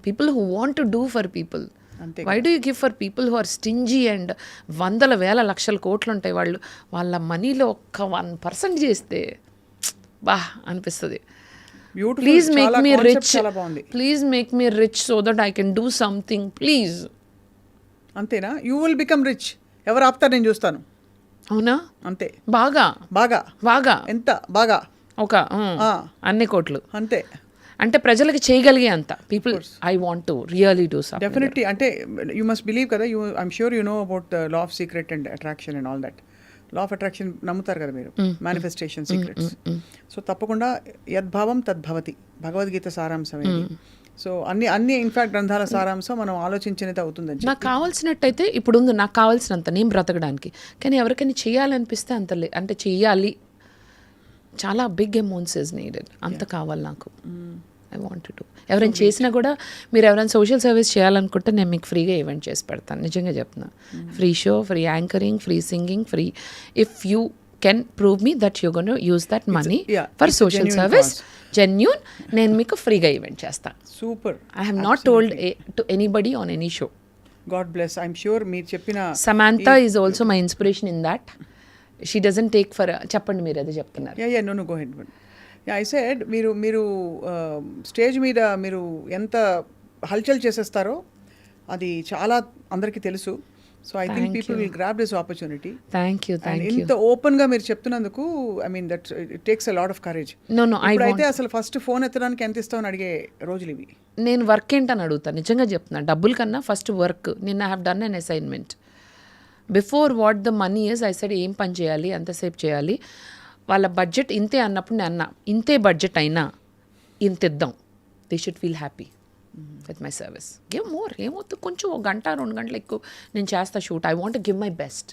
People who want to do for people. Why do you give for people who are stingy and వందల వేల లక్షల కోట్లు ఉంటాయి, వాళ్ళు వాళ్ళ మనీలో ఒక్క 1% చేస్తే బా అనిపిస్తుంది. Please make me rich, please make me rich so that I can do something please.
అంతేనా? You will become rich. ఎవరు ఆపుతారు? నేను చూస్తాను.
అవునా?
అంతే.
బాగా
బాగా
బాగా
ఎంత బాగా? ఒక
అన్ని కోట్లు
అంతే.
అంటే ప్రజలకి చేయగలిగే అంత people I want to really do something.
Definitely. అంటే యూ మస్ట్ బిలీవ్ కదా, I'm sure you know about the law of secret and attraction and all that. Law of attraction నమ్ముతారు కదా మీరు, మేనిఫెస్టేషన్ సీక్రెట్స్. సో తప్పకుండా యద్భావం తద్భవతి, భగవద్గీత సారాంశం ఇది. సో అన్ని ఇన్ఫాక్ట్ గ్రంథాల సారాంశం మనం ఆలోచించినది అవుతుందని.
నాకు కావాల్సినట్టయితే ఇప్పుడు ఉంది, నాకు కావాల్సినంత నేను బ్రతకడానికి. కానీ ఎవరికైనా చేయాలనిపిస్తే అంత అంటే చెయ్యాలి, చాలా బిగ్ అమౌంట్స్ ఇస్ నీడెడ్, అంత కావాలి నాకు. I want to. ఎవరైనా చేసినా కూడా, మీరు ఎవరైనా సోషల్ సర్వీస్ చేయాలనుకుంటే నేను మీకు ఫ్రీగా ఈవెంట్ చేసి పెడతాను. నిజంగా చెప్తున్నా. Free show, free anchoring, free singing, free. If you can prove me that you gon use that money for social service, genuine, నేను మీకు ఫ్రీగా ఈవెంట్ చేస్తాను.
Super.
I have not told to anybody on any show.
God bless. I'm sure మీరు చెప్పిన
Samantha is also my inspiration in that. She doesn't take for. చెప్పండి, మీరు అదే చెప్తున్నారు.
No go head. I said మీరు స్టేజ్ మీద మీరు ఎంత హల్చల్ చేసేస్తారో అది చాలా అందరికీ తెలుసు. So I think people will grab this opportunity.
Thank you.
ఇంత ఓపెన్గా మీరు చెప్తున్నందుకు, I mean that it takes a lot of courage. ఇప్పుడైతే అసలు ఫస్ట్ ఫోన్ ఎత్తడానికి ఎంత ఇస్తామని అడిగే రోజులు ఇవి.
నేను వర్క్ ఏంటని అడుగుతాను, నిజంగా చెప్తున్నా. డబ్బుల కన్నా ఫస్ట్ వర్క్. నిన్న I have done an assignment. Before what the money is, I said ఏం పని చేయాలి, ఎంతసేపు చేయాలి. వాళ్ళ బడ్జెట్ ఇంతే అన్నప్పుడు నేను అన్నా, ఇంతే బడ్జెట్ అయినా ఇంత ఇద్దాం, they should feel happy with my service. Give more, ఏమవుతుంది, కొంచెం 1 గంట 2 గంటలు ఎక్కువ నేను చేస్తా shoot. I want give my best.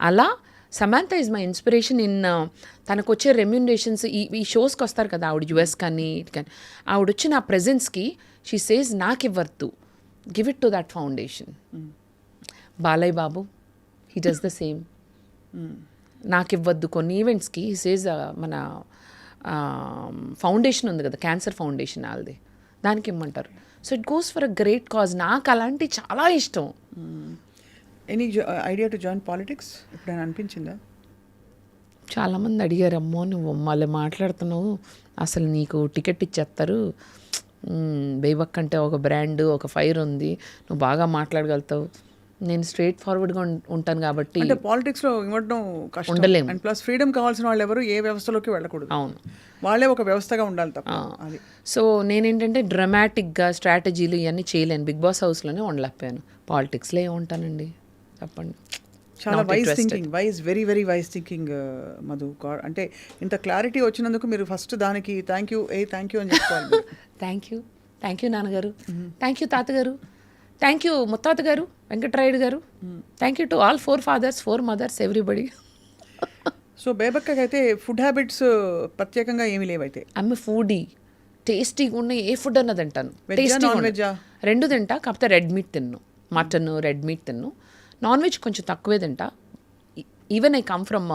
అలా Samantha is my inspiration in. తనకు వచ్చే రెమ్యూనరేషన్స్, ఈ షోస్కి వస్తారు కదా ఆవిడ, యుఎస్ కానీ ఇట్ కానీ, ఆవిడ వచ్చిన ఆ ప్రెజెన్స్కి షీ సేస్ నాకు ఇవ్వద్దు, give it to that foundation. Balayya Babu, he does the same. నాకు ఇవ్వద్దు కొన్ని ఈవెంట్స్కి, హీ సేజ్ మన ఫౌండేషన్ ఉంది కదా, క్యాన్సర్ ఫౌండేషన్ వాళ్ళది, దానికి ఇమ్మంటారు. So it goes for a great cause. నాకు అలాంటి చాలా ఇష్టం.
Any idea to join politics ఎప్పుడైనా అనిపించిందా?
చాలామంది అడిగారు, అమ్మో నువ్వు మళ్ళీ మాట్లాడుతున్నావు, అసలు నీకు టికెట్ ఇచ్చేస్తారు, బేబక్ అంటే ఒక బ్రాండ్, ఒక ఫైర్ ఉంది, నువ్వు బాగా మాట్లాడగలుగుతావు. నేను స్ట్రైట్ ఫార్వర్డ్గా ఉంటాను కాబట్టి.
అంటే పాలిటిక్స్లో ఇవ్వడం కష్టం, ఉండలేము. అండ్ ప్లస్ ఫ్రీడమ్ కావాల్సిన వాళ్ళు ఎవరు ఏ వ్యవస్థలోకి వెళ్ళకూడదు.
అవును,
వాళ్ళే ఒక వ్యవస్థగా ఉండాలి తప్ప. అది.
సో నేనేంటంటే డ్రమాటిక్గా స్ట్రాటజీలు ఇవన్నీ చేయలేను. బిగ్ బాస్ హౌస్లోనే ఉండలేకపోయాను. పాలిటిక్స్లో ఏముంటానండి, చెప్పండి.
చాలా
Not
wise
interested.
Thinking, very very wise thinking Madhu. అంటే ఇంత క్లారిటీ వచ్చినందుకు మీరు ఫస్ట్ దానికి థ్యాంక్ యూ అని చెప్పుకోవాలి మీరు.
థ్యాంక్ యూ నాన్నగారు, థ్యాంక్ యూ తాతగారు, థ్యాంక్ యూ ముత్తాత గారు, వెంకటరాయుడు గారు, thank you to all 4 fathers 4 mothers everybody.
So బేబక్కకి అయితే ఫుడ్ హ్యాబిట్స్ ప్రత్యేకంగా ఏమీ లేవైతే.
ఆమె ఫుడీ, టేస్టీగా ఉన్న ఏ ఫుడ్ అన్న తింటాను.
Veg ఆ,
Tasty
non
గా
veg ఆ?
ఉన్న. రెండు తింటా, కాకపోతే రెడ్ మీట్ తిన్ను. మటన్ రెడ్ మీట్ తిన్ను. నాన్ వెజ్ కొంచెం తక్కువే తింటా. Even I come from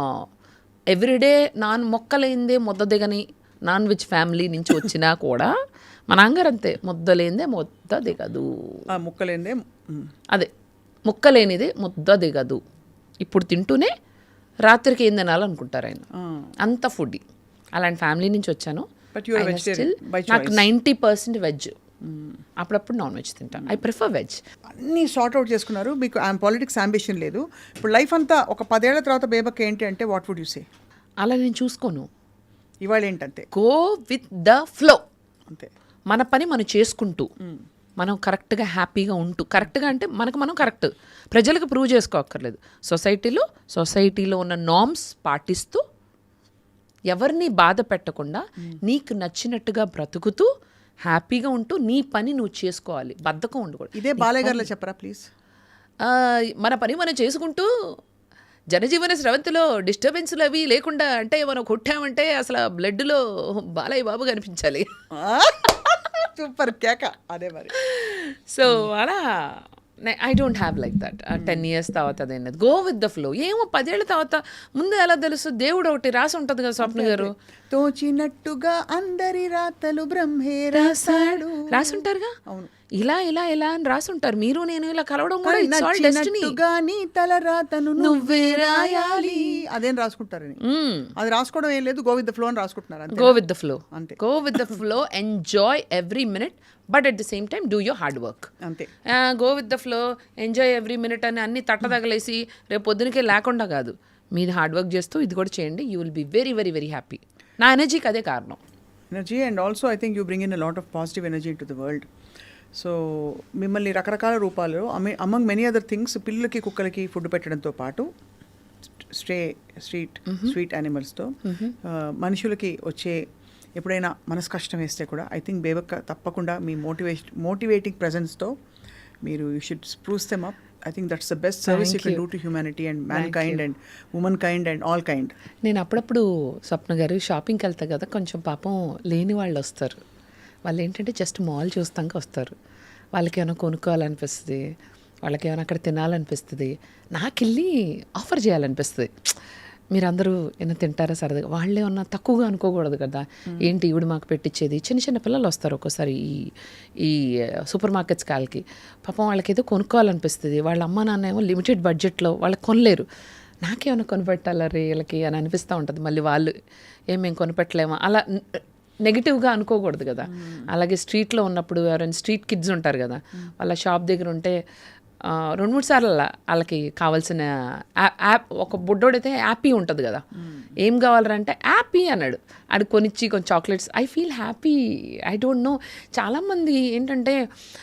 everyday మొక్కలేందే ముద్ద దిగని నాన్ వెజ్ ఫ్యామిలీ నుంచి వచ్చినా కూడా మా నాన్నగారు అంతే, ముద్దలేందే ముద్ద దిగదు.
ఆ ముక్కలేందే.
అదే ముక్కలేనిదే ముద్ద దిగదు. ఇప్పుడు తింటూనే రాత్రికి ఏం తినాలనుకుంటారు ఆయన. అంత ఫుడ్. అలాంటి ఫ్యామిలీ నుంచి వచ్చాను.
But you are
అయినా
vegetarian
still
by
నాకు
choice.
90% వెజ్. అప్పుడప్పుడు నాన్ వెజ్ తింటాను. I prefer veg.
అన్నీ సార్ట్ అవుట్ చేసుకున్నారు. మీకు పాలిటిక్స్ అంబిషన్ లేదు. ఇప్పుడు లైఫ్ అంతా ఒక 10 ఏళ్ల తర్వాత బేబక్క ఏంటి అంటే వాట్ వుడ్ యూ సే?
అలా నేను చూసుకోను.
ఇవాళ ఏంటంతే
గో విత్ ద ఫ్లో.
అంతే.
మన పని మనం చేసుకుంటూ, మనం కరెక్ట్గా హ్యాపీగా ఉంటూ, కరెక్ట్గా అంటే మనకు మనం కరెక్ట్, ప్రజలకు ప్రూవ్ చేసుకోక్కర్లేదు. సొసైటీలో ఉన్న నార్మ్స్ పాటిస్తూ, ఎవరిని బాధ పెట్టకుండా, నీకు నచ్చినట్టుగా బ్రతుకుతూ హ్యాపీగా ఉంటూ నీ పని నువ్వు చేసుకోవాలి. బద్ధకం ఉండకూడదు.
ఇదే బాలయ్య గారిలో చెప్పరా ప్లీజ్?
మన పని మనం చేసుకుంటూ జనజీవన స్రవంతిలో డిస్టర్బెన్స్లు అవి లేకుండా, అంటే మనం కొట్టామంటే అసలు బ్లడ్లో బాలయ్య బాబు కనిపించాలి.
సూపర్ కేక. అదే మరి.
సో అలా I don't have like that. 10 years తర్వాత అదేనది గో విత్ ద ఫ్లో. ఏమో 10 ఏళ్ళ తర్వాత ముందు ఎలా తెలుసు? దేవుడు ఒకటి రాసి ఉంటుంది కదా స్వప్న గారు,
తోచినట్టుగా అందరి రాతలు బ్రహ్మే రాసాడు.
రాసి ఉంటారుగా.
అవును.
ఇలా ఇలా ఇలా అని రాసి ఉంటారు. మీరు నేను ఇలా కలవడం కూడా it's all destiny.
నచ్చినట్టుగా నీ తల రాతను నువ్వే రాయాలి అదేం రాసుకుంటారని. అది రాసుకోవడం ఏం లేదు, గో విత్ ద ఫ్లో అని రాసుకుంటున్నారు.
Go with the flow.
అంతే.
Go with the flow, enjoy every minute, but at the same time do your hard work.
అంతే.
Go with the flow, enjoy every minute అని అన్ని తట్టదగలేసి రేపు పొద్దునకే లేకుండా కాదు, మీది హార్డ్ వర్క్ చేస్తూ ఇది కూడా చేయండి. You will be very very very happy. నా ఎనర్జీకి అదే కారణం.
Energy and also I think you bring in a lot of positive energy in to the world. So మిమ్మల్ని రకరకాల రూపాల్లో అమంగ్ మెనీ అదర్ థింగ్స్, పిల్లలకి కుక్కలకి ఫుడ్ పెట్టడంతో పాటు స్వీట్ యానిమల్స్తో మనుషులకి వచ్చే ఎప్పుడైనా మనసు కష్టం వేస్తే కూడా ఐ థింక్ బేబక్క తప్పకుండా మీ మోటివేటింగ్ ప్రెజెన్స్తో మీరు you should spruce them up. I think that's the best service you can do to humanity and mankind and womankind and all kind.
నేను అప్పుడప్పుడు స్వప్న గారు షాపింగ్కి వెళ్తా కదా, కొంచెం పాపం లేని వాళ్ళు వస్తారు. వాళ్ళు ఏంటంటే జస్ట్ మాల్ చూస్తాక వస్తారు. వాళ్ళకి ఏమైనా కొనుక్కోవాలనిపిస్తుంది, వాళ్ళకి ఏమైనా అక్కడ తినాలనిపిస్తుంది, నాకు వెళ్ళి ఆఫర్ చేయాలనిపిస్తుంది. మీరందరూ ఏమైనా తింటారా సరదాగా? వాళ్ళు ఏమన్నా తక్కువగా అనుకోకూడదు కదా, ఏంటి ఈవిడ మాకు పెట్టించేది. చిన్న చిన్న పిల్లలు వస్తారు ఒక్కోసారి ఈ సూపర్ మార్కెట్స్ కాళ్ళకి, పాపం వాళ్ళకి ఏదో కొనుక్కోవాలనిపిస్తుంది. వాళ్ళ అమ్మ నాన్న ఏమో లిమిటెడ్ బడ్జెట్లో వాళ్ళకి కొనలేరు. నాకేమైనా కొనిపెట్టాలా రే వీళ్ళకి అని అనిపిస్తూ ఉంటుంది. మళ్ళీ వాళ్ళు మేము కొనిపెట్టలేమా అలా నెగిటివ్గా అనుకోకూడదు కదా. అలాగే స్ట్రీట్లో ఉన్నప్పుడు ఎవరైనా స్ట్రీట్ కిడ్స్ ఉంటారు కదా, వాళ్ళ షాప్ దగ్గర ఉంటే 2-3 సార్లు వాళ్ళకి కావాల్సిన యాప్, ఒక బుడ్డోడైతే యాపీ ఉంటుంది కదా, ఏం కావాలంటే యాపీ అన్నాడు, అది కొనిచ్చి కొంచెం chocolates. I feel happy. I don't know, చాలామంది ఏంటంటే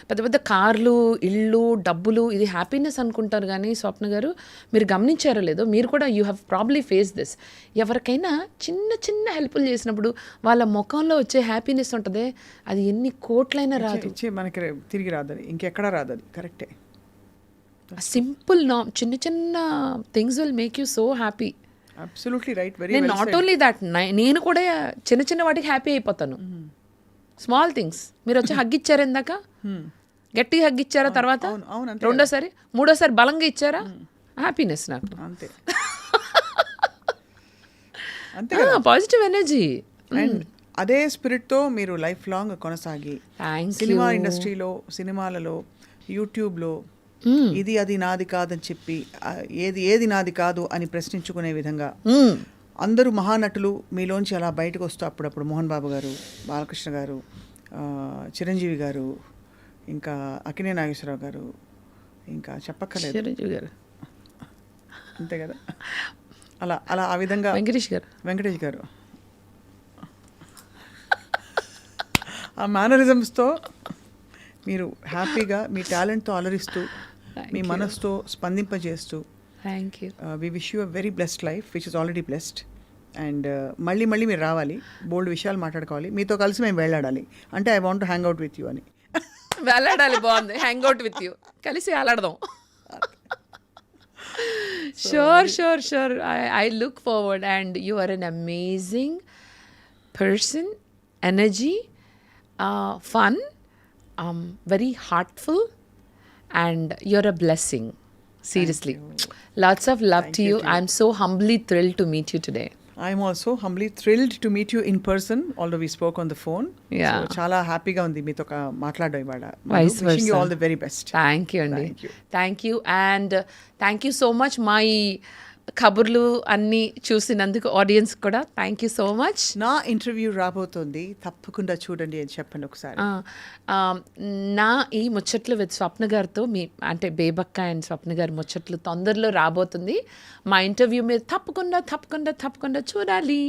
పెద్ద పెద్ద కార్లు, ఇళ్ళు, డబ్బులు ఇది హ్యాపీనెస్ అనుకుంటారు. కానీ స్వప్న గారు మీరు గమనించారో లేదో, మీరు కూడా you have probably face this. ఎవరికైనా చిన్న చిన్న హెల్ప్లు చేసినప్పుడు వాళ్ళ ముఖంలో వచ్చే హ్యాపీనెస్ ఉంటుంది, అది ఎన్ని కోట్లైనా రాదు,
మనకి తిరిగి రాదు, ఇంకెక్కడా రాదు. అది కరెక్టే.
సింపుల్ చిన్న చిన్న things will make you so happy.
Absolutely right. Very
నేను నాట్ ఓన్లీ దట్, నేను కూడా చిన్న చిన్న వాటికి హ్యాపీ అయిపోతాను. Small things. మీరు వచ్చి హగ్ ఇచ్చారు ఇందాక, గట్టిగా హగ్ ఇచ్చారా, తర్వాత రెండోసారి మూడోసారి బలంగా ఇచ్చారా, హ్యాపీనెస్ నాకు.
అంతే.
Positive energy.
అండ్ అదే స్పిరిట్తో మీరు లైఫ్ లాంగ్ కొనసాగి సినిమా ఇండస్ట్రీలో, సినిమాలలో, యూట్యూబ్లో ఇది అది నాది కాదని చెప్పి ఏది నాది కాదు అని ప్రశ్నించుకునే విధంగా అందరూ మహానటులు మీలోంచి అలా బయటకు వస్తూ అప్పుడప్పుడు మోహన్ బాబు గారు, బాలకృష్ణ గారు, చిరంజీవి గారు, ఇంకా అక్కినే నాగేశ్వరరావు గారు, ఇంకా చెప్పక్కర్లేదు
చిరంజీవి గారు,
అంతే కదా. అలా అలా ఆ విధంగా వెంకటేష్ గారు ఆ మేనరిజమ్స్తో మీరు హ్యాపీగా మీ టాలెంట్తో అలరిస్తూ, మీ మనసుతో స్పందింపజేస్తూ,
thank you.
We wish you a very blessed life which is already blessed. And మళ్ళీ మీరు రావాలి, బోల్డ్ విషయాలు మాట్లాడుకోవాలి, మీతో కలిసి మేము వెళ్ళాడాలి. అంటే I want to hang out with you అని.
వెళ్ళాడాలి, బాగుంది. హ్యాంగ్ అవుట్ విత్ యూ, కలిసి వెళ్ళాడదాం. Sure. I look forward, and you are an amazing person, energy, fun, very heartful, and you're a blessing. Seriously. Lots of love to you. I'm so humbly thrilled to meet you today.
I'm also humbly thrilled to meet you in person, although we spoke on the phone.
Yeah.
So, చాలా హ్యాపీగా ఉంది మీతో మాట్లాడడం ఇవాళ.
Vice
Wishing you
versa.
all the very best.
Thank you అండి.
Thank you.
Thank you, and thank you so much మా ఈ కబుర్లు అన్నీ చూసినందుకు ఆడియన్స్ కూడా థ్యాంక్ యూ సో మచ్.
నా ఇంటర్వ్యూ రాబోతోంది, తప్పకుండా చూడండి అని చెప్పండి ఒకసారి.
నా ఈ ముచ్చట్లు విత్ స్వప్న గారితో మీ అంటే బేబక్క అండ్ స్వప్న గారి ముచ్చట్లు తొందరలో రాబోతుంది. మా ఇంటర్వ్యూ మీరు తప్పకుండా చూడాలి.